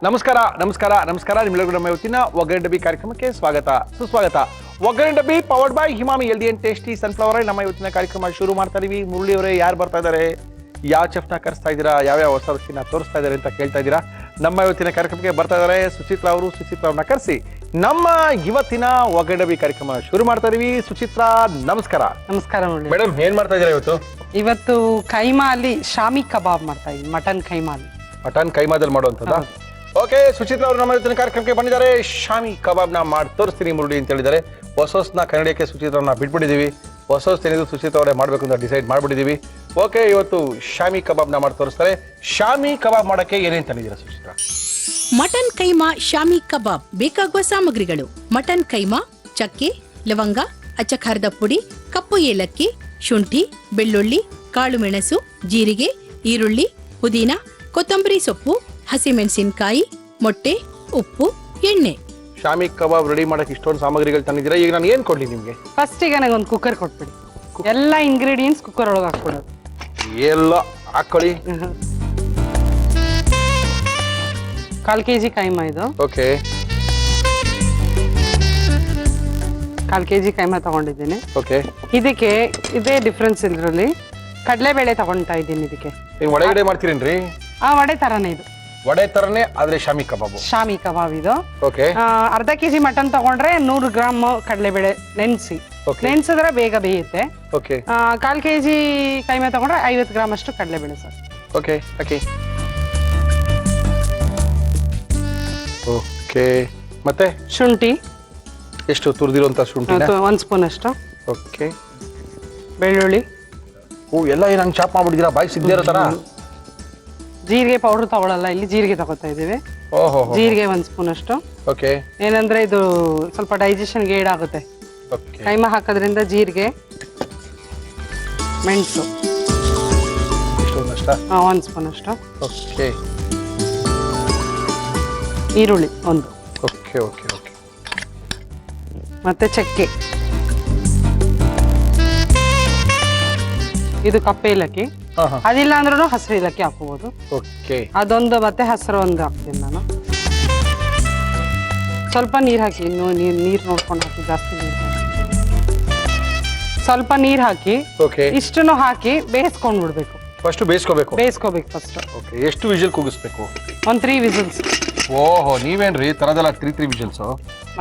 ನಮಸ್ಕಾರ ನಿಮ್ಮೆಲ್ಲರಿಗೂ ನಮ್ಮ ಇವತ್ತಿನ ಒಗ್ಗರಣೆ ಡಬ್ಬಿ ಕಾರ್ಯಕ್ರಮಕ್ಕೆ ಸ್ವಾಗತ ಸುಸ್ವಾಗತ. ಒಗ್ಗರಣೆ ಡಬ್ಬಿ powered by Himami healthy and tasty sunflower oil. ನಮ್ಮ ಇವತ್ತಿನ ಕಾರ್ಯಕ್ರಮ ಶುರು ಮಾಡ್ತಾ ಇದೀವಿ. ಮುರಳಿ ಅವರೇ, ಯಾರು ಬರ್ತಾ ಇದ್ದಾರೆ, ಯಾವ ಚೆಫ್ನ ಕರೆಸ್ತಾ ಇದ್ದೀರಾ, ಯಾವ್ಯಾವ ಹೊಸ ರುಚಿನ ತೋರಿಸ್ತಾ ಇದ್ದಾರೆ ಅಂತ ಕೇಳ್ತಾ ಇದ್ದೀರಾ. ನಮ್ಮ ಇವತ್ತಿನ ಕಾರ್ಯಕ್ರಮಕ್ಕೆ ಬರ್ತಾ ಇದ್ದಾರೆ ಸುಚಿತ್ರಾ ಅವರು. ಸುಚಿತ್ರಾ ಅವ್ರನ್ನ ಕರೆಸಿ ನಮ್ಮ ಇವತ್ತಿನ ಒಗ್ಗರಣೆ ಡಬ್ಬಿ ಕಾರ್ಯಕ್ರಮ ಶುರು ಮಾಡ್ತಾ ಇದೀವಿ. ಸುಚಿತ್ರಾ, ನಮಸ್ಕಾರ. ನಮಸ್ಕಾರ ಮೇಡಮ್, ಏನ್ ಮಾಡ್ತಾ ಇದ್ದೀರಾ ಇವತ್ತು? ಇವತ್ತು ಕೈಮಾ ಅಲ್ಲಿ ಶಾಮಿ ಕಬಾಬ್ ಮಾಡ್ತಾ ಇದ್ದೀನಿ. ಮಟನ್ ಕೈಮಾದಲ್ಲಿ ಮಾಡುವಂಥದ್ದು. ಓಕೆ, ಸುಚಿತ್ರಾ ಅವರು ನಮ್ಮ ಇವತ್ತಿನ ಕಾರ್ಯಕ್ರಮಕ್ಕೆ ಬಂದಿದ್ದಾರೆ. ಶಾಮಿ ಕಬಾಬ್ನ ಮಾಡಿ ತೋರಿಸ್ತೀನಿ ಮುರುಳಿ ಅಂತ ಹೇಳಿದ್ದಾರೆ. ಹೊಸನ ಕನ್ನಡಕ್ಕೆ ಸುಚಿತ್ರನ ಬಿಟ್ಬಿಟ್ಟಿದ್ದೀವಿ. ಹೊಸ ಏನಿದ್ರು ಸುಚಿತ್ರ ಅವರೇ ಮಾಡಬೇಕು ಅಂತ ಡಿಸೈಡ್ ಮಾಡ್ಬಿಟ್ಟಿದ್ದೀವಿ. ಓಕೆ, ಇವತ್ತು ಶಾಮಿ ಕಬಾಬ್ನ ಮಾಡಿ ತೋರಿಸ್ತಾರೆ. ಶಾಮಿ ಕಬಾಬ್ ಮಾಡೋಕ್ಕೆ ಏನೇನು ತಂದಿದ್ದೀರಾ ಸುಚಿತ್ರ? ಮಟನ್ ಕೈಮಾ ಶಾಮಿ ಕಬಾಬ್ ಬೇಕಾಗುವ ಸಾಮಗ್ರಿಗಳು: ಮಟನ್ ಕೈಮಾ, ಚಕ್ಕೆ, ಲವಂಗ, ಅಚ್ಚಖಾರದ ಪುಡಿ, ಕಪ್ಪು ಏಲಕ್ಕಿ, ಶುಂಠಿ, ಬೆಳ್ಳುಳ್ಳಿ, ಕಾಳು ಮೆಣಸು, ಜೀರಿಗೆ, ಈರುಳ್ಳಿ, ಪುದೀನ, ಕೊತ್ತಂಬರಿ ಸೊಪ್ಪು, ಹಸಿಮೆಣಸಿನಕಾಯಿ, ಮೊಟ್ಟೆ, ಉಪ್ಪು, ಎಣ್ಣೆ. ಶಾಮಿ ಕಬಾಬ್ ರೆಡಿ ಮಾಡಕ್ಕೆ ಇಷ್ಟೊಂದು ಸಾಮಗ್ರಿಗಳು ತಂದಿದ್ದೀರಾ. ಈಗ ನಾನು ಏನು ಕೊಡ್ಲಿ ನಿಮಗೆ? ಫಸ್ಟ್ ಈಗ ನನಗೆ ಒಂದು ಕುಕ್ಕರ್ ಕೊಟ್ಬಿಡಿ. ಎಲ್ಲ ಇಂಗ್ರೀಡಿಯೆಂಟ್ಸ್ ಕುಕ್ಕರ್ ಒಳಗೆ ಹಾಕ್ಬಿಡೋದು. ಎಲ್ಲ ಹಾಕೊಳ್ಳಿ. 1/4 kg ಕೈಮಾ ಇದು. ಓಕೆ, 1/4 kg ಕೈಮಾ ತಗೊಂಡಿದ್ದೀನಿ. ಓಕೆ. ಇದಕ್ಕೆ ಇದೇ ಡಿಫ್ರೆನ್ಸ್ ಇದರಲ್ಲಿ ಕಡಲೆಬೇಳೆ ತಗೊಳ್ತಾ ಇದ್ದೀನಿ. ಇದಕ್ಕೆ ಒಳಗಡೆ ಮಾಡ್ತೀರೇನ್ರಿ? ವಡೆ ತರನೇ ಇದು. ವಡೆ ತರನೇ ಆದ್ರೆ ಶಾಮಿ ಕಬಾಬ್. ಶಾಮಿ ಕಬಾಬ್ ಇದು. ಓಕೆ. 1/2 kg ಮಟನ್ ತಗೊಂಡ್ರೆ 100 ಗ್ರಾಮ್ ಕಡಲೆಬೇಳೆ ನೆನೆಸಿ. ನೆನೆಸಿದ್ರೆ ಬೇಗ ಬೇಯುತ್ತೆ. ಓಕೆ. 1/4 kg ಕೈಮಾ ತಗೊಂಡ್ರೆ 50 ಗ್ರಾಮ್ ಅಷ್ಟು ಕಡಲೆಬೇಳೆ ಸರ್. ಓಕೆ, ಹಾಕಿ. ಓಕೆ, ಮತ್ತೆ ಶುಂಠಿ ಎಷ್ಟು ತುರಿದಿರುವಂತ ಶುಂಠಿ? 1 ಸ್ಪೂನ್ ಅಷ್ಟು. ಓಕೆ. ಬೆಳ್ಳುಳ್ಳಿ. ಎಲ್ಲ ಏನು ಹಂಗೆ ಚಾಪ್ ಮಾಡ್ಬಿಟ್ಟಿದ್ದೀರಾ ಬಾಯಿ ಸಿಗದೇ ಇರೋ ಥರ? ಜೀರಿಗೆ ಪೌಡರ್ ತಗೊಳ್ಳಲ್ಲ, ಇಲ್ಲಿ ಜೀರಿಗೆ ತಗೋತಾ ಇದ್ದೀವಿ. ಓಹೋ. ಜೀರಿಗೆ 1 ಸ್ಪೂನ್ ಅಷ್ಟು. ಓಕೆ. ಏನಂದ್ರೆ ಇದು ಸ್ವಲ್ಪ ಡೈಜೆಷನ್ಗೆ ಏಡಾಗುತ್ತೆ. ಓಕೆ. ಕೈಮಾ ಹಾಕೋದ್ರಿಂದ ಜೀರಿಗೆ, ಮೆಣಸು ಇಷ್ಟೊಂದಷ್ಟ? 1 ಸ್ಪೂನ್ ಅಷ್ಟು. ಓಕೆ. ಈರುಳ್ಳಿ 1. Okay okay okay. ಮತ್ತೆ ಚಕ್ಕೆ, ಇದು ಕಪ್ಪೆ ಏಲಕ್ಕಿ. ಅದಿಲ್ಲ ಅಂದ್ರೂ ಹಸಿರು ಏಲಕ್ಕಿ ಹಾಕೋಬಹುದು. ಓಕೆ. ಅದೊಂದು ಮತ್ತೆ ಹಸಿರು ಒಂದು ಹಾಕ್ತೀನಿ ನಾನು. ಸ್ವಲ್ಪ ನೀರು ಹಾಕಿ, ಇನ್ನು ನೀರು ನೋಡ್ಕೊಂಡು ಹಾಕಿ, ಜಾಸ್ತಿ ನೀರು ಸ್ವಲ್ಪ ನೀರು ಹಾಕಿ. ಓಕೆ. ಇಷ್ಟನ್ನು ಹಾಕಿ ಬೇಯಿಸ್ಕೊಂಡು ಬಿಡ್ಬೇಕು. ಫಸ್ಟ್ ಬೇಯಿಸ್ಕೋಬೇಕು ಫಸ್ಟ್. ಓಕೆ. ಎಷ್ಟು ವಿಷಲ್ ಕೂಗಿಸ್ಬೇಕು? 1 3 ವಿಸಿಲ್ಸ್. ಓಹೋ, ನೀವೇನ್ರಿ ತರದಲ್ಲ 3 ವಿಷಲ್ಸ್?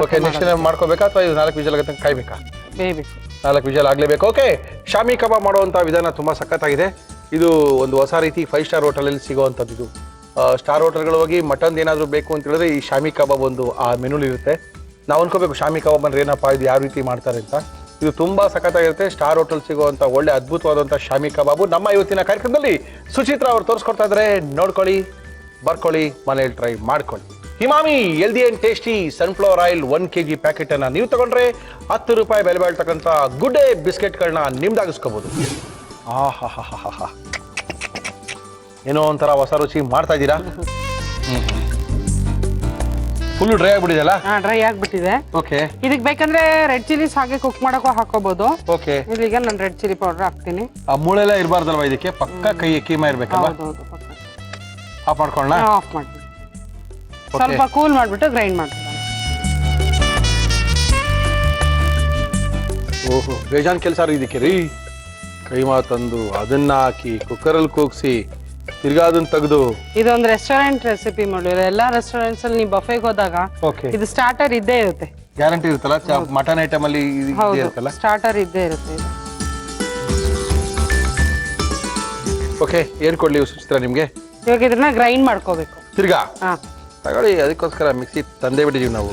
ಓಕೆ. ನೆಕ್ಸ್ಟ್ ಮಾಡ್ಕೋಬೇಕಾ ಅಥವಾ ಇದು 4 ವಿಷಲ್ ಆಗತ್ತೆ ಕಾಯ್ಬೇಕಾ? ಬೇಯಬೇಕು. 4 ವಿಷಲ್ ಆಗ್ಲೇಬೇಕು. ಓಕೆ. ಶಾಮಿ ಕಬಾಬ್ ಮಾಡುವಂತ ವಿಧಾನ ತುಂಬಾ ಸಖತ್ತಾಗಿದೆ. ಇದು ಒಂದು ಹೊಸ ರೀತಿ 5 ಸ್ಟಾರ್ ಹೋಟೆಲಲ್ಲಿ ಸಿಗುವಂಥದ್ದು. ಇದು ಸ್ಟಾರ್ ಹೋಟೆಲ್ಗಳು ಹೋಗಿ ಮಟನ್ ಏನಾದರೂ ಬೇಕು ಅಂತ ಹೇಳಿದ್ರೆ ಈ ಶಾಮಿ ಕಬಾಬ್ ಒಂದು ಆ ಮೆನುಲಿ ಇರುತ್ತೆ. ನಾವು ಅನ್ಕೋಬೇಕು ಶಾಮಿ ಕಬಾಬ್ ಅಂದ್ರೆ ಏನಪ್ಪ, ಇದು ಯಾವ ರೀತಿ ಮಾಡ್ತಾರೆ ಅಂತ. ಇದು ತುಂಬಾ ಸಖತ್ತಾಗಿರುತ್ತೆ. ಸ್ಟಾರ್ ಹೋಟೆಲ್ ಸಿಗುವಂಥ ಒಳ್ಳೆ ಅದ್ಭುತವಾದಂಥ ಶಾಮಿ ಕಬಾಬು ನಮ್ಮ ಇವತ್ತಿನ ಕಾರ್ಯಕ್ರಮದಲ್ಲಿ ಸುಚಿತ್ರಾ ಅವರು ತೋರಿಸ್ಕೊಡ್ತಾ ಇದ್ದಾರೆ. ನೋಡ್ಕೊಳ್ಳಿ, ಬರ್ಕೊಳ್ಳಿ, ಮನೇಲಿ ಟ್ರೈ ಮಾಡ್ಕೊಳ್ಳಿ. Himami healthy and tasty sunflower oil 1 kg packet ಅನ್ನ ನೀವು ತಗೊಂಡ್ರೆ 10 ರೂಪಾಯಿ ಬೆಲೆ ಬಾಳ್ತಕ್ಕಂಥ ಗುಡ್ ಡೇ ಬಿಸ್ಕೆಟ್ಗಳನ್ನ ನಿಮ್ದಾಗಿಸ್ಕೋಬಹುದು. ಆಹಾ, ಏನೋ ಒಂಥರ ಹೊಸ ರುಚಿ ಮಾಡ್ತಾ ಇದ್ದೀರಾ. ಫುಲ್ ಡ್ರೈ ಆಗ್ಬಿಟ್ಟಿದೆಯಲ್ಲ? ಡ್ರೈ ಆಗ್ಬಿಟ್ಟಿದೆ. ಓಕೆ. ಇದಕ್ಕೆ ಬೇಕಂದ್ರೆ ರೆಡ್ ಚಿಲ್ಲೀಸ್ ಹಾಗೆ ಕುಕ್ ಮಾಡಕ್ಕೂ ಹಾಕೋಬಹುದು. ಓಕೆ. ಈಗ ನಾನು ರೆಡ್ ಚಿಲ್ಲಿ ಪೌಡರ್ ಹಾಕ್ತೀನಿ. ಆ ಮೂಳೆಲ್ಲ ಇರಬಾರ್ದಲ್ವಾ ಇದಕ್ಕೆ? ಪಕ್ಕ ಕೀಮಾ ಇರ್ಬೇಕಲ್ವಾ? ಹೌದು, ಪಕ್ಕ. ಆಫ್ ಮಾಡ್ಕೊಳ್ಳೋಣ? ಆಫ್ ಮಾಡ್ತೀನಿ. ಸ್ವಲ್ಪ ಕೂಲ್ ಮಾಡ್ಬಿಟ್ಟು ಗ್ರೈಂಡ್ ಮಾಡ್ತೀನಿ. ಓಹೋ, ಬೇಜಾನ್ ಕೆಲಸ ಇದಕ್ಕೆ ರೀ. ಕೈಮಾ ತಂದು ಅದನ್ನ ಹಾಕಿ ಕುಕ್ಕರಲ್ಲಿ ಕೂಗಿಸಿ ತಿರ್ಗಾ ಅದನ್ನ ತೆಗೆದು. ಇದೊಂದು ರೆಸ್ಟೋರೆಂಟ್ ರೆಸಿಪಿ ಮಾಡಿದ್ರೆ ಎಲ್ಲಾ ರೆಸ್ಟೋರೆಂಟ್ಸ್ ಅಲ್ಲಿ ನೀವು ಬಫೆಗೆ ಹೋದಾಗ ಇದು ಸ್ಟಾರ್ಟರ್ ಇದ್ದೇ ಇರುತ್ತೆ. ಗ್ಯಾರಂಟಿ ಇರುತ್ತಲ್ಲ ಮಟನ್ ಐಟಮ್ ಅಲ್ಲಿ ಇರುತ್ತಲ್ಲ? ಸ್ಟಾರ್ಟರ್ ಇದ್ದೇ ಇರುತ್ತೆ. ಓಕೆ. ಏನ್ ಕೊಡ್ಲಿ ಸುಚಿತ್ರಾ ನಿಮ್ಗೆ? ಇವಾಗ ಇದನ್ನ ಗ್ರೈಂಡ್ ಮಾಡ್ಕೋಬೇಕು. ತಿರ್ಗಾ ತಗೊಳ್ಳಿ. ಅದಕ್ಕೋಸ್ಕರ ಮಿಕ್ಸಿ ತಂದೇ ಬಿಟ್ಟಿದೀವಿ ನಾವು.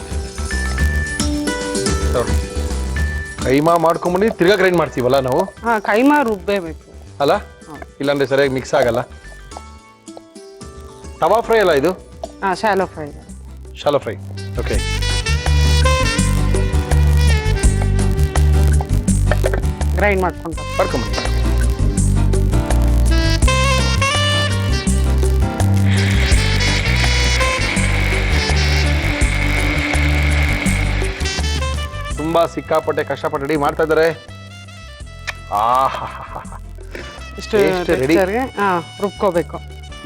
ಕೈಮಾ ಮಾಡ್ಕೊಂಡ್ಬಂದು ತಿರ್ಗಾ ಗ್ರೈಂಡ್ ಮಾಡ್ತೀವಲ್ಲ ನಾವು? ಕೈಮಾ ರುಬ್ಬೇಬೇಕು ಅಲ್ಲ, ಇಲ್ಲಾಂದ್ರೆ ಸರಿಯಾಗಿ ಮಿಕ್ಸ್ ಆಗಲ್ಲ. ತವಾ ಫ್ರೈ ಅಲ್ಲ ಇದು? Shallow fry. Shallow fry. Okay. Grind ಮಾಡ್ಕೊಂಡು ಬರ್ಕೊಂಬನ್ನಿ. ತುಂಬಾ ಸಿಕ್ಕಾಪಟ್ಟೆ ಕಷ್ಟಪಟ್ಟು ರೆಡಿ ಮಾಡ್ತಾ ಇದ್ದಾರೆ. ಇಷ್ಟು ರುಬ್ಕೋಬೇಕು.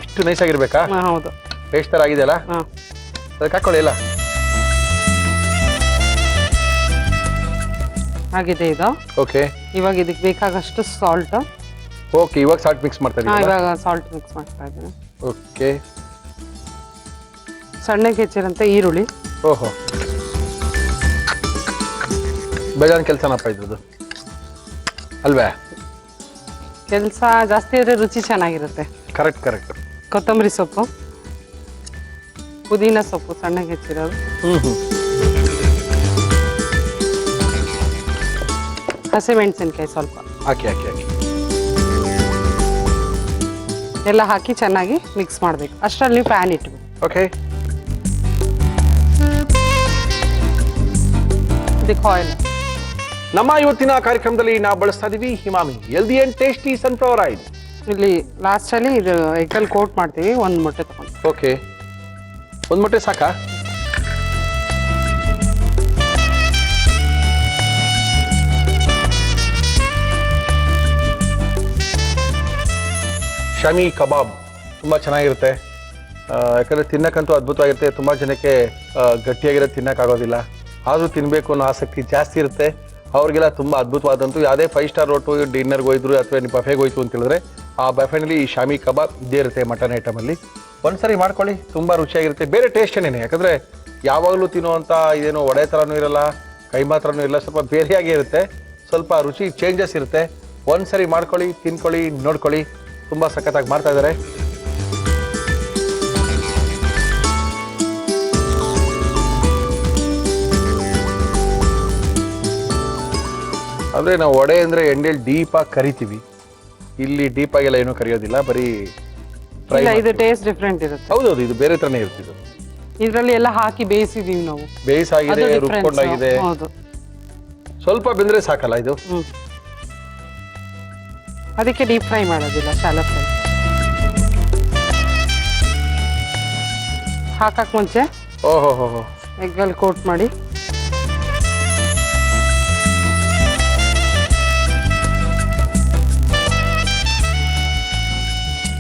ಇಷ್ಟು ನೈಸ್ ಆಗಿರ್ಬೇಕಾ? ಹೌದು. ಪೇಸ್ಟ್ ಥರ ಆಗಿದೆಯಲ್ಲ ಹಾ ಅದಕ್ಕೆ ಹಾಕೊಳ್ಳಿ ಎಲ್ಲ. ಆಗಿದೆ ಇದು. ಓಕೆ ಇವಾಗ ಇದಕ್ಕೆ ಬೇಕಾಗಷ್ಟು ಸಾಲ್ಟ್. ಓಕೆ, ಇವಾಗ ಸಾಲ್ಟ್ ಮಿಕ್ಸ್ ಮಾಡ್ತಾ ಹಾ ಇದ್ದೀವಿ. ಇವಾಗ ಸಾಲ್ಟ್ ಮಿಕ್ಸ್ ಮಾಡ್ತಾ ಇದ್ದೀನಿ. ಓಕೆ, ಸಣ್ಣಗೆ ಹೆಚ್ಚಿರಂತ ಈರುಳ್ಳಿ. ಓಹೋ, ಬೇಜಾನ್ ಕೆಲಸನಪ್ಪ ಇದ್ರದ್ದು ಅಲ್ವೇ? ಕೆಲಸ ಜಾಸ್ತಿ ಇದ್ರೆ ರುಚಿ ಚೆನ್ನಾಗಿರುತ್ತೆ. Correct correct. ಕೊತ್ತಂಬರಿ ಸೊಪ್ಪು, ಪುದೀನ ಸೊಪ್ಪು ಸಣ್ಣಗೆ ಹೆಚ್ಚಿರೋದು, ಹಸಿಮೆಣಸಿನ್ಕಾಯಿ ಸ್ವಲ್ಪ ಹಾಕಿ ಹಾಕಿ ಹಾಕಿ ಎಲ್ಲ ಹಾಕಿ ಚೆನ್ನಾಗಿ ಮಿಕ್ಸ್ ಮಾಡಬೇಕು. ಅಷ್ಟರಲ್ಲಿ ನೀವು ಪ್ಯಾನ್ ಇಟ್ಬೇಕು. ಓಕೆ, ಇದಕ್ಕೆ ಆಯಿಲ್. ನಮ್ಮ ಇವತ್ತಿನ ಕಾರ್ಯಕ್ರಮದಲ್ಲಿ ನಾವು ಬಳಸ್ತಾ ಇದೀವಿ Himami healthy and tasty sunflower oil. ಇಲ್ಲಿ ಲಾಸ್ಟಲ್ಲಿ ಇದು ಎಗ್ಗಲ್ಲಿ ಕೋಟ್ ಮಾಡ್ತೀವಿ. ಒಂದು ಮೊಟ್ಟೆ ತಗೊಂಡು. ಓಕೆ, ಒಂದು ಮೊಟ್ಟೆ ಸಾಕಾ? ಶಾಮಿ ಕಬಾಬ್ ತುಂಬ ಚೆನ್ನಾಗಿರುತ್ತೆ. ಯಾಕಂದರೆ ತಿನ್ನಕ್ಕಂತೂ ಅದ್ಭುತವಾಗಿರುತ್ತೆ. ತುಂಬ ಜನಕ್ಕೆ ಗಟ್ಟಿಯಾಗಿರೋದು ತಿನ್ನೋಕ್ಕಾಗೋದಿಲ್ಲ, ಆದರೂ ತಿನ್ನಬೇಕು ಅನ್ನೋ ಆಸಕ್ತಿ ಜಾಸ್ತಿ ಇರುತ್ತೆ. ಅವ್ರಿಗೆಲ್ಲ ತುಂಬ ಅದ್ಭುತವಾದಂತೂ ಯಾವುದೇ 5 ಸ್ಟಾರ್ ಹೋಟು ಡಿನ್ನರ್ಗೆ ಹೋಯ್ತು ಅಥವಾ ನೀವು ಬಫೆಗೆ ಹೋಯ್ತು ಅಂತ ಹೇಳಿದ್ರೆ ಆ ಬಫೆನಲ್ಲಿ ಈ ಶಾಮಿ ಕಬಾಬ್ ಇದ್ದೇ ಇರುತ್ತೆ. ಮಟನ್ ಐಟಮಲ್ಲಿ ಒಂದ್ಸರಿ ಮಾಡ್ಕೊಳ್ಳಿ, ತುಂಬ ರುಚಿಯಾಗಿರುತ್ತೆ. ಬೇರೆ ಟೇಸ್ಟೇನೇನೆ, ಯಾಕಂದರೆ ಯಾವಾಗಲೂ ತಿನ್ನುವಂಥ ಇದೇನೋ ವಡೆ ಥರನೂ ಇರಲ್ಲ, ಕೈಮಾ ಥರನೂ ಇರಲ್ಲ, ಸ್ವಲ್ಪ ಬೇರೆಯಾಗೇ ಇರುತ್ತೆ. ಸ್ವಲ್ಪ ರುಚಿ ಚೇಂಜಸ್ ಇರುತ್ತೆ. ಒಂದ್ಸರಿ ಮಾಡ್ಕೊಳ್ಳಿ, ತಿನ್ಕೊಳ್ಳಿ, ನೋಡ್ಕೊಳ್ಳಿ. ತುಂಬ ಸಖತ್ತಾಗಿ ಮಾಡ್ತಾ ಇದ್ದಾರೆ. ಅಂದರೆ ನಾವು ವಡೆ ಅಂದರೆ ಎಣ್ಣೆಲಿ ಡೀಪಾಗಿ ಕರಿತೀವಿ, ಇಲ್ಲಿ ಡೀಪಾಗೆಲ್ಲ ಏನೂ ಕರಿಯೋದಿಲ್ಲ, ಬರೀ ಫ್ರೈ. ಇದು ಟೇಸ್ಟ್ ಡಿಫ್ರೆಂಟ್ ಇರುತ್ತೆ. ಹೌದೌದು, ಇದು ಬೇರೆ ಥರನೇ ಇರ್ತಿದ್ದು. ಇದರಲ್ಲಿ ಎಲ್ಲ ಹಾಕಿ ಬೇಯಿಸಿದೀವಿ ನಾವು. ಬೇಯಿಸಾಗಿದೆ, ರುಬ್ಕೊಂಡಾಗಿದೆ. ಹೌದು, ಸ್ವಲ್ಪ ಬೆಂದರೆ ಸಾಕಲ್ಲ ಇದು. ಅದಕ್ಕೆ ಡೀಪ್ ಫ್ರೈ ಮಾಡೋದಿಲ್ಲ, ಶಾಲೋ ಫ್ರೈ. ಹಾಕಕ್ ಮುಂಚೆ ಓಹೋ ಹೋ ಹೋ, ಎಗ್ಗಲ್ಲಿ ಕೋಟ್ ಮಾಡಿ.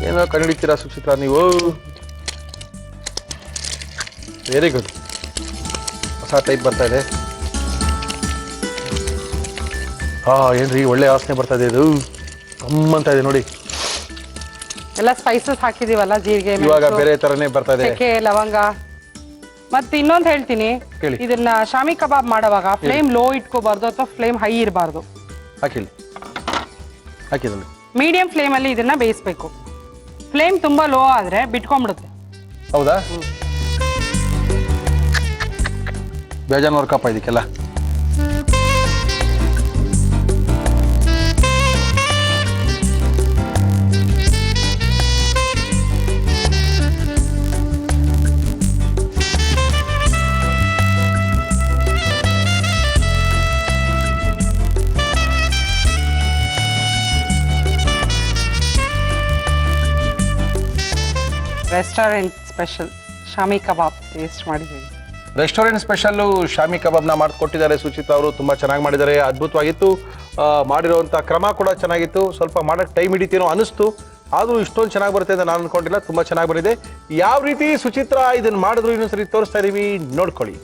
ಏನೋ ಕಂಡಿಡ್ತೀರಾ ಸುಚಿತ್ರಾ ನೀವು? ವೆರಿ ಗುಡ್, ಹೊಸ ಟೈಪ್ ಬರ್ತಾ ಇದೆ. ಏನ್ರಿ ಒಳ್ಳೆ ವಾಸನೆ ಬರ್ತಾ ಇದೆ, ಇದು ಗಮ್ಮಂತ ಇದೆ ನೋಡಿ. ಎಲ್ಲ ಸ್ಪೈಸಸ್ ಹಾಕಿದೀವಲ್ಲ, ಜೀರಿಗೆ, ಇವಾಗ ಬೇರೆ ತರನೇ ಬರ್ತಾ ಇದೆ. ಚಕ್ಕೆ, ಲವಂಗ. ಮತ್ತೆ ಇನ್ನೊಂದು ಹೇಳ್ತೀನಿ, ಹೇಳಿ. ಇದನ್ನ ಶಾಮಿ ಕಬಾಬ್ ಮಾಡುವಾಗ ಫ್ಲೇಮ್ ಲೋ ಇಟ್ಕೋಬಾರ್ದು ಅಥವಾ ಫ್ಲೇಮ್ ಹೈ ಇರಬಾರ್ದು. ಹಾಕಿಲ್ಲ, ಹಾಕಿದಲ್ಲಿ ಮೀಡಿಯಂ ಫ್ಲೇಮ್ ಅಲ್ಲಿ ಇದನ್ನ ಬೇಯಿಸ್ಬೇಕು. ಫ್ಲೇಮ್ ತುಂಬಾ ಲೋ ಆದ್ರೆ ಬಿಟ್ಕೊಂಡ್ಬಿಡುತ್ತೆ. ಹೌದಾ? ಬೇಜಾನ್ ವರ್ಕಪ್ಪ ಇದಕ್ಕೆಲ್ಲ. ರೆಸ್ಟೋರೆಂಟ್ ಸ್ಪೆಷಲ್ ಶಾಮಿ ಕಬಾಬ್ ಟೇಸ್ಟ್ ಮಾಡಿದ್ದೀವಿ. ರೆಸ್ಟೋರೆಂಟ್ ಸ್ಪೆಷಲ್ಲು ಶಾಮಿ ಕಬಾಬ್ನ ಮಾಡಿಕೊಟ್ಟಿದ್ದಾರೆ ಸುಚಿತಾ ಅವರು. ತುಂಬ ಚೆನ್ನಾಗಿ ಮಾಡಿದ್ದಾರೆ, ಅದ್ಭುತವಾಗಿತ್ತು. ಮಾಡಿರೋವಂಥ ಕ್ರಮ ಕೂಡ ಚೆನ್ನಾಗಿತ್ತು. ಸ್ವಲ್ಪ ಮಾಡೋಕ್ಕೆ ಟೈಮ್ ಹಿಡಿತೀನೋ ಅನಿಸ್ತು, ಆದರೂ ಇಷ್ಟೊಂದು ಚೆನ್ನಾಗಿ ಬರುತ್ತೆ ಅಂತ ನಾನು ಅನ್ಕೊಂಡಿಲ್ಲ. ತುಂಬ ಚೆನ್ನಾಗಿ ಬಂದಿದೆ. ಯಾವ ರೀತಿ ಸುಚಿತ್ರಾ ಇದನ್ನು ಮಾಡಿದ್ರು ಇನ್ನೊಂದ್ಸರಿ ತೋರಿಸ್ತಾ ಇದೀವಿ, ನೋಡ್ಕೊಳ್ಳಿ.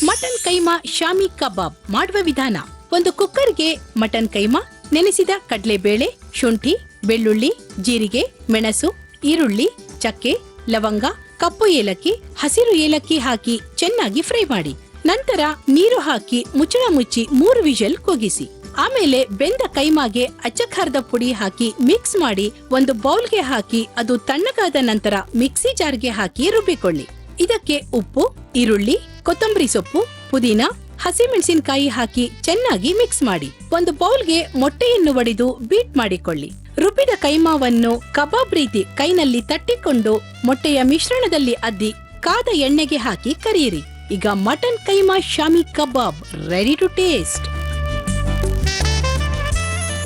ಮಟನ್ ಕೈಮಾ ಶಾಮಿ ಕಬಾಬ್ ಮಾಡುವ ವಿಧಾನ. ಒಂದು ಕುಕ್ಕರ್ಗೆ ಮಟನ್ ಕೈಮಾ, ನೆನೆಸಿದ ಕಡಲೆಬೇಳೆ, ಶುಂಠಿ, ಬೆಳ್ಳುಳ್ಳಿ, ಜೀರಿಗೆ, ಮೆಣಸು, ಈರುಳ್ಳಿ, ಚಕ್ಕೆ, ಲವಂಗ, ಕಪ್ಪು ಏಲಕ್ಕಿ, ಹಸಿರು ಏಲಕ್ಕಿ ಹಾಕಿ ಚೆನ್ನಾಗಿ ಫ್ರೈ ಮಾಡಿ. ನಂತರ ನೀರು ಹಾಕಿ ಮುಚ್ಚಳ ಮುಚ್ಚಿ 3 ವಿಷಲ್ ಕೂಗಿಸಿ. ಆಮೇಲೆ ಬೆಂದ ಕೈಮಾಗೆ ಅಚ್ಚ ಖಾರದ ಪುಡಿ ಹಾಕಿ ಮಿಕ್ಸ್ ಮಾಡಿ ಒಂದು ಬೌಲ್ಗೆ ಹಾಕಿ ಅದು ತಣ್ಣಗಾದ ನಂತರ ಮಿಕ್ಸಿ ಜಾರ್ಗೆ ಹಾಕಿ ರುಬ್ಬಿಕೊಳ್ಳಿ. ಇದಕ್ಕೆ ಉಪ್ಪು, ಈರುಳ್ಳಿ, ಕೊತ್ತಂಬರಿ ಸೊಪ್ಪು, ಪುದೀನ, ಹಸಿಮೆಣಸಿನಕಾಯಿ ಹಾಕಿ ಚೆನ್ನಾಗಿ ಮಿಕ್ಸ್ ಮಾಡಿ. ಒಂದು ಬೌಲ್ಗೆ ಮೊಟ್ಟೆಯನ್ನು ಒಡೆದು ಬೀಟ್ ಮಾಡಿಕೊಳ್ಳಿ. ರುಬ್ಬಿದ ಕೈಮಾವನ್ನು ಕಬಾಬ್ ರೀತಿ ಕೈನಲ್ಲಿ ತಟ್ಟಿಕೊಂಡು ಮೊಟ್ಟೆಯ ಮಿಶ್ರಣದಲ್ಲಿ ಅದ್ದಿ ಕಾದ ಎಣ್ಣೆಗೆ ಹಾಕಿ ಕರಿಯಿರಿ. ಈಗ mutton keema shami kebab ready to taste.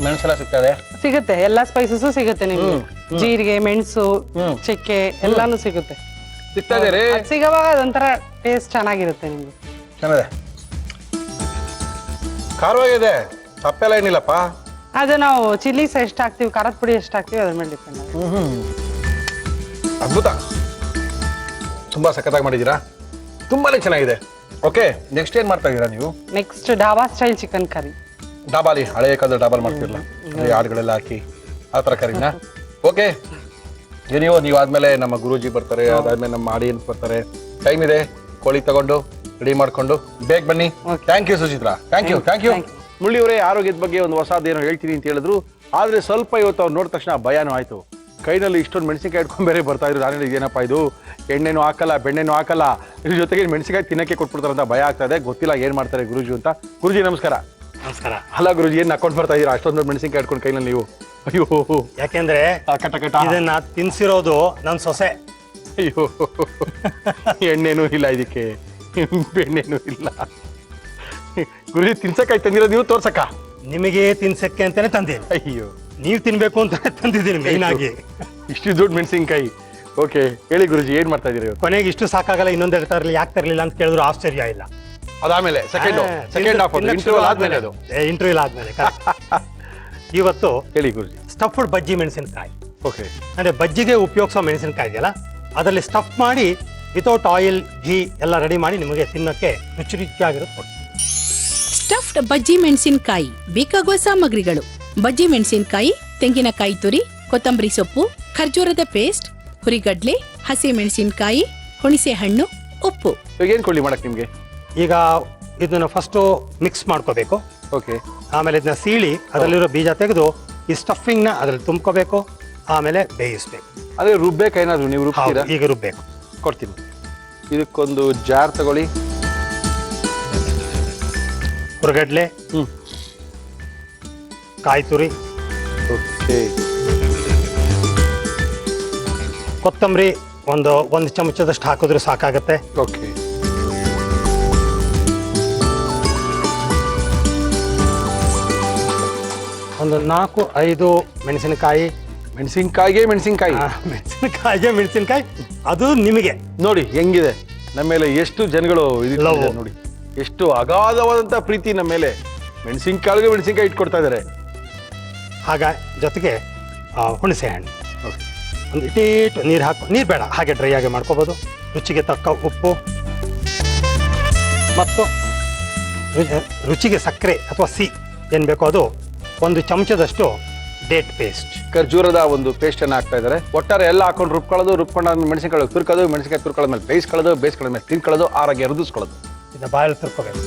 ಮೆಣಸೆಲ್ಲ ಸಿಗ್ತದೆ? ಸಿಗುತ್ತೆ, ಎಲ್ಲ ಸ್ಪೈಸಸ್ ಸಿಗುತ್ತೆ ನಿಮ್ಗೆ. ಜೀರಿಗೆ, ಮೆಣಸು, ಚಕ್ಕೆ ಎಲ್ಲಾನು ಸಿಗುತ್ತೆ. ಸಿಗ್ತಾ ಇದೆ ರೀ. ಸಿಗವಾಗ ಅದೊಂಥರ ಟೇಸ್ಟ್ ಚೆನ್ನಾಗಿರುತ್ತೆ ನಿಮ್ಗೆ. ಚೆನ್ನಾಗಿದೆ, ಖಾರವಾಗಿದೆ, ಸಪ್ಪೆಲ್ಲ ಏನಿಲ್ಲಪ್ಪ. ಅದು ನಾವು ಚಿಲ್ಲೀಸ್ ಎಷ್ಟು ಹಾಕ್ತಿವಿ, ಖಾರದ ಪುಡಿ ಎಷ್ಟು ಹಾಕ್ತಿವಿ ಅದ್ರ ಮೇಲೆ ಡಿಪೆಂಡ್ ಆಗುತ್ತೆ. ಅದ್ಭುತ. ತುಂಬಾ ಸಖತ್ತಾಗಿ ಮಾಡಿದ್ದೀರಾ, ತುಂಬಾನೇ ಚೆನ್ನಾಗಿದೆ. ಓಕೆ, ನೆಕ್ಸ್ಟ್ ಏನ್ ಮಾಡ್ತಾ ಇದ್ದೀರಾ ನೀವು? Next dhaba style chicken curry. ಡಾಬಾಲಿ ಹಳೆ ಕಾಲದ ಡಾಬಾಲ್ ಮಾಡ್ತಿರಲ್ಲ, ಹಾಡುಗಳೆಲ್ಲ ಹಾಕಿ ಆ ಥರ ಕರಿನಾ? ಓಕೆ, ನೀವು ಆದ್ಮೇಲೆ ನಮ್ಮ ಗುರೂಜಿ ಬರ್ತಾರೆ, ಅದಾದ್ಮೇಲೆ ನಮ್ಮ ಆಡಿಯನ್ಸ್ ಬರ್ತಾರೆ. ಟೈಮ್ ಇದೆ, ಕೋಳಿ ತಗೊಂಡು ರೆಡಿ ಮಾಡ್ಕೊಂಡು ಬೇಗ ಬನ್ನಿ. Thank you Suchitra, thank you. ಮುಳ್ಳಿಯವರೇ, ಆರೋಗ್ಯದ ಬಗ್ಗೆ ಒಂದು ಹೊಸದೇನೋ ಹೇಳ್ತೀನಿ ಅಂತ ಹೇಳಿದ್ರು, ಆದ್ರೆ ಸ್ವಲ್ಪ ಇವತ್ತು ಅವ್ರು ನೋಡಿದ ತಕ್ಷಣ ಭಯನೂ ಆಯ್ತು. ಕೈನಲ್ಲಿ ಇಷ್ಟೊಂದು ಮೆಣಸಿನ್ಕಾಯಿ ಇಟ್ಕೊಂಡು ಬೇರೆ ಬರ್ತಾ ಇದ್ರು. ನಾನು ಏನಪ್ಪ ಇದು, ಎಣ್ಣೆನೂ ಹಾಕಲ್ಲ, ಬೆಣ್ಣೆನೂ ಹಾಕಲ್ಲ, ಇದ್ರ ಜೊತೆಗೆ ಮೆಣಸಿನ್ಕಾಯಿ ತಿನ್ನಕ್ಕೆ ಕೊಟ್ಬಿಡ್ತಾರೆ ಅಂತ ಭಯ ಆಗ್ತಾ ಇದೆ. ಗೊತ್ತಿಲ್ಲ ಏನ್ ಮಾಡ್ತಾರೆ ಗುರೂಜಿ ಅಂತ. ಗುರೂಜಿ ನಮಸ್ಕಾರ. ನಮಸ್ಕಾರ. ಅಲ್ಲ ಗುರೂಜಿ, ಏನ್ ಹಾಕೊಂಡು ಬರ್ತಾ ಇದೀರಾ ಅಷ್ಟೊಂದು ಮೆಣಸಿನ್ಕಾಯಿ ಇಟ್ಕೊಂಡು ಕೈನಲ್ಲಿ ನೀವು? ಅಯ್ಯೋ, ಯಾಕೆಂದ್ರೆ ಇದನ್ನ ತಿನ್ಸಿರೋದು ನನ್ ಸೊಸೆ. ಅಯ್ಯೋ, ಎಣ್ಣೆನೂ ಇಲ್ಲ ಇದಕ್ಕೆ, ಬೆಣ್ಣೆನೂ ಇಲ್ಲ. ಗುರೂಜಿ ತಿನ್ಸಕ್ಕಾಗಿ ತಂದಿರೋದು ನೀವು, ತೋರ್ಸಕ್ಕ? ನಿಮಗೆ ತಿನ್ಸಕ್ಕೆ ಅಂತಾನೆ ತಂದೀನಿ. ಅಯ್ಯೋ, ನೀವ್ ತಿನ್ಬೇಕು ಅಂತ ತಂದಿದ್ದೀನಿ ಮೇನ್ ಆಗಿ. ಇಷ್ಟು ದೊಡ್ಡ ಮೆಣಸಿನ್ಕಾಯಿ. ಓಕೆ, ಹೇಳಿ ಗುರೂಜಿ, ಏನ್ ಮಾಡ್ತಾ ಇದೀರಿ? ಕೊನೆಗೆ ಇಷ್ಟು ಸಾಕಾಗಲ್ಲ, ಇನ್ನೊಂದು ತರಲಿ ಯಾಕೆ ತರಲಿಲ್ಲ ಅಂತ ಕೇಳಿದ್ರು ಆಶ್ಚರ್ಯ ಇಲ್ಲ. ಅದಾದ್ಮೇಲೆ ಸೆಕೆಂಡ್ ಹಾಫ್ ಇಂಟರ್ವ್ಯೂ ಆದ್ಮೇಲೆ ಅದು ಇಂಟರ್ವ್ಯೂ ಆದ್ಮೇಲೆ ಇವತ್ತು ಹೇಳಿ ಗುರೂಜಿ. ಸ್ಟಫ್ಡ್ ಬಜ್ಜಿ ಮೆಣಸಿನಕಾಯಿ. ಓಕೆ, ಅಂದ್ರೆ ಬಜ್ಜಿಗೆ ಉಪಯೋಗಿಸೋ ಮೆಣಸಿನಕಾಯಿ ಇದೆಯಲ್ಲ, ಅದರಲ್ಲಿ ಸ್ಟಫ್ ಮಾಡಿ ವಿತೌಟ್ ಆಯಿಲ್ ಘೀ ಎಲ್ಲ ರೆಡಿ ಮಾಡಿ ನಿಮಗೆ ತಿನ್ನಕ್ಕೆ ರುಚಿ ರುಚಿಯಾಗಿರುತ್ತೆ ಕೊಡ್ತೀವಿ. ಸ್ಟಫ್ಡ್ ಬಜ್ಜಿ ಮೆಣಸಿನಕಾಯಿ ಬೇಕಾಗುವ ಸಾಮಗ್ರಿಗಳು: ಬಜ್ಜಿ ಮೆಣಸಿನಕಾಯಿ, ತೆಂಗಿನಕಾಯಿ ತುರಿ, ಕೊತ್ತಂಬರಿ ಸೊಪ್ಪು, ಖರ್ಜೂರದ ಪೇಸ್ಟ್, ಹುರಿಗಡ್ಲೆ, ಹಸಿ ಮೆಣಸಿನಕಾಯಿ, ಹುಣಸೆ ಹಣ್ಣು, ಉಪ್ಪು. ಇವಾಗ ಏನ್ ಕೊಳ್ಳಿ ಮಾಡಕ್ ನಿಮ್ಗೆ? ಈಗ ಇದನ್ನ ಫಸ್ಟ್ ಮಿಕ್ಸ್ ಮಾಡ್ಕೋಬೇಕು. ಓಕೆ, ಆಮೇಲೆ ಇದನ್ನ ಸೀಳಿ ಅದರಲ್ಲಿರೋ ಬೀಜ ತೆಗೆದು ಈ ಸ್ಟಫಿಂಗ್ ನ ಅದ್ರಲ್ಲಿ ತುಂಬ್ಕೋಬೇಕು. ಆಮೇಲೆ ಬೇಯಿಸ್ಬೇಕು. ಅದೇ ರುಬ್ಬೇಕಾ ಏನಾದ್ರು? ನೀವು ರುಬ್ತೀರಾ? ಈಗ ರುಬ್ಬೇಕು. ಕೊಡ್ತೀನಿ. ಇದಕ್ಕೊಂದು ಜಾರ್ ತಗೊಳ್ಳಿ. ಹುರಗಡ್ಲೆ, ಕಾಯಿ ತುರಿ, ಓಕೆ, ಕೊತ್ತಂಬರಿ ಒಂದು ಚಮಚದಷ್ಟು ಹಾಕಿದ್ರೆ ಸಾಕಾಗತ್ತೆ. ಓಕೆ, ಒಂದು 4-5 ಮೆಣಸಿನಕಾಯಿ. ಮೆಣಸಿನ್ಕಾಯಿಗೆ ಮೆಣಸಿನ್ಕಾಯಿ, ಮೆಣಸಿನಕಾಯಿ ಅದು ನಿಮಗೆ ನೋಡಿ ಹೆಂಗಿದೆ ನಮ್ಮ ಮೇಲೆ, ಎಷ್ಟು ಜನಗಳು Love. ನೋಡಿ, ಎಷ್ಟು ಅಗಾಧವಾದಂತ ಪ್ರೀತಿ ನಮ್ಮ ಮೇಲೆ. ಮೆಣಸಿನ್ಕಾಯಿಗೆ ಮೆಣಸಿನ್ಕಾಯಿ ಇಟ್ಕೊಡ್ತಾ ಇದಾರೆ. ಹಾಗ ಜೊತೆಗೆ ಹುಣಸೆ ಹಣ್ಣು, ಒಂದು ಇಟೇಟು ನೀರು ನೀರು ಬೇಡ, ಹಾಗೆ ಡ್ರೈ ಆಗಿ ಮಾಡ್ಕೋಬೋದು. ರುಚಿಗೆ ತಕ್ಕ ಉಪ್ಪು ಮತ್ತು ರುಚಿಗೆ ಸಕ್ಕರೆ ಅಥವಾ ಏನು ಬೇಕೋ ಅದು, 1 ಚಮಚದಷ್ಟು ಡೇಟ್ ಪೇಸ್ಟ್, ಖರ್ಜೂರದ ಒಂದು ಪೇಸ್ಟ್ ಅನ್ನ ಹಾಕ್ತಾ ಇದ್ದಾರೆ. ಒಟ್ಟಾರೆ ಎಲ್ಲ ಹಾಕೊಂಡು ರುಬ್ಕೊಳ್ಳೋದು ಮೆಣಸಿನ್ಕಾಯಿ ತುರ್ಕೋದು, ಮೆಣಸಿನ್ಕಾಯಿ ತುರ್ಕೊಳ್ಳೋದ್ಮೇಲೆ ಬೇಯಿಸ್ಕೊಳ್ಳೋದ್ಮೇಲೆ ತಿನ್ಕೊಳ್ಳೋದು, ಆರೋಗ್ಯ ವೃದ್ಧಿಸ್ಕೊಳ್ಳೋದು. ಇದನ್ನ ಬಾಯಲ್ಲಿ ತುರ್ಕೋಬೇಕು.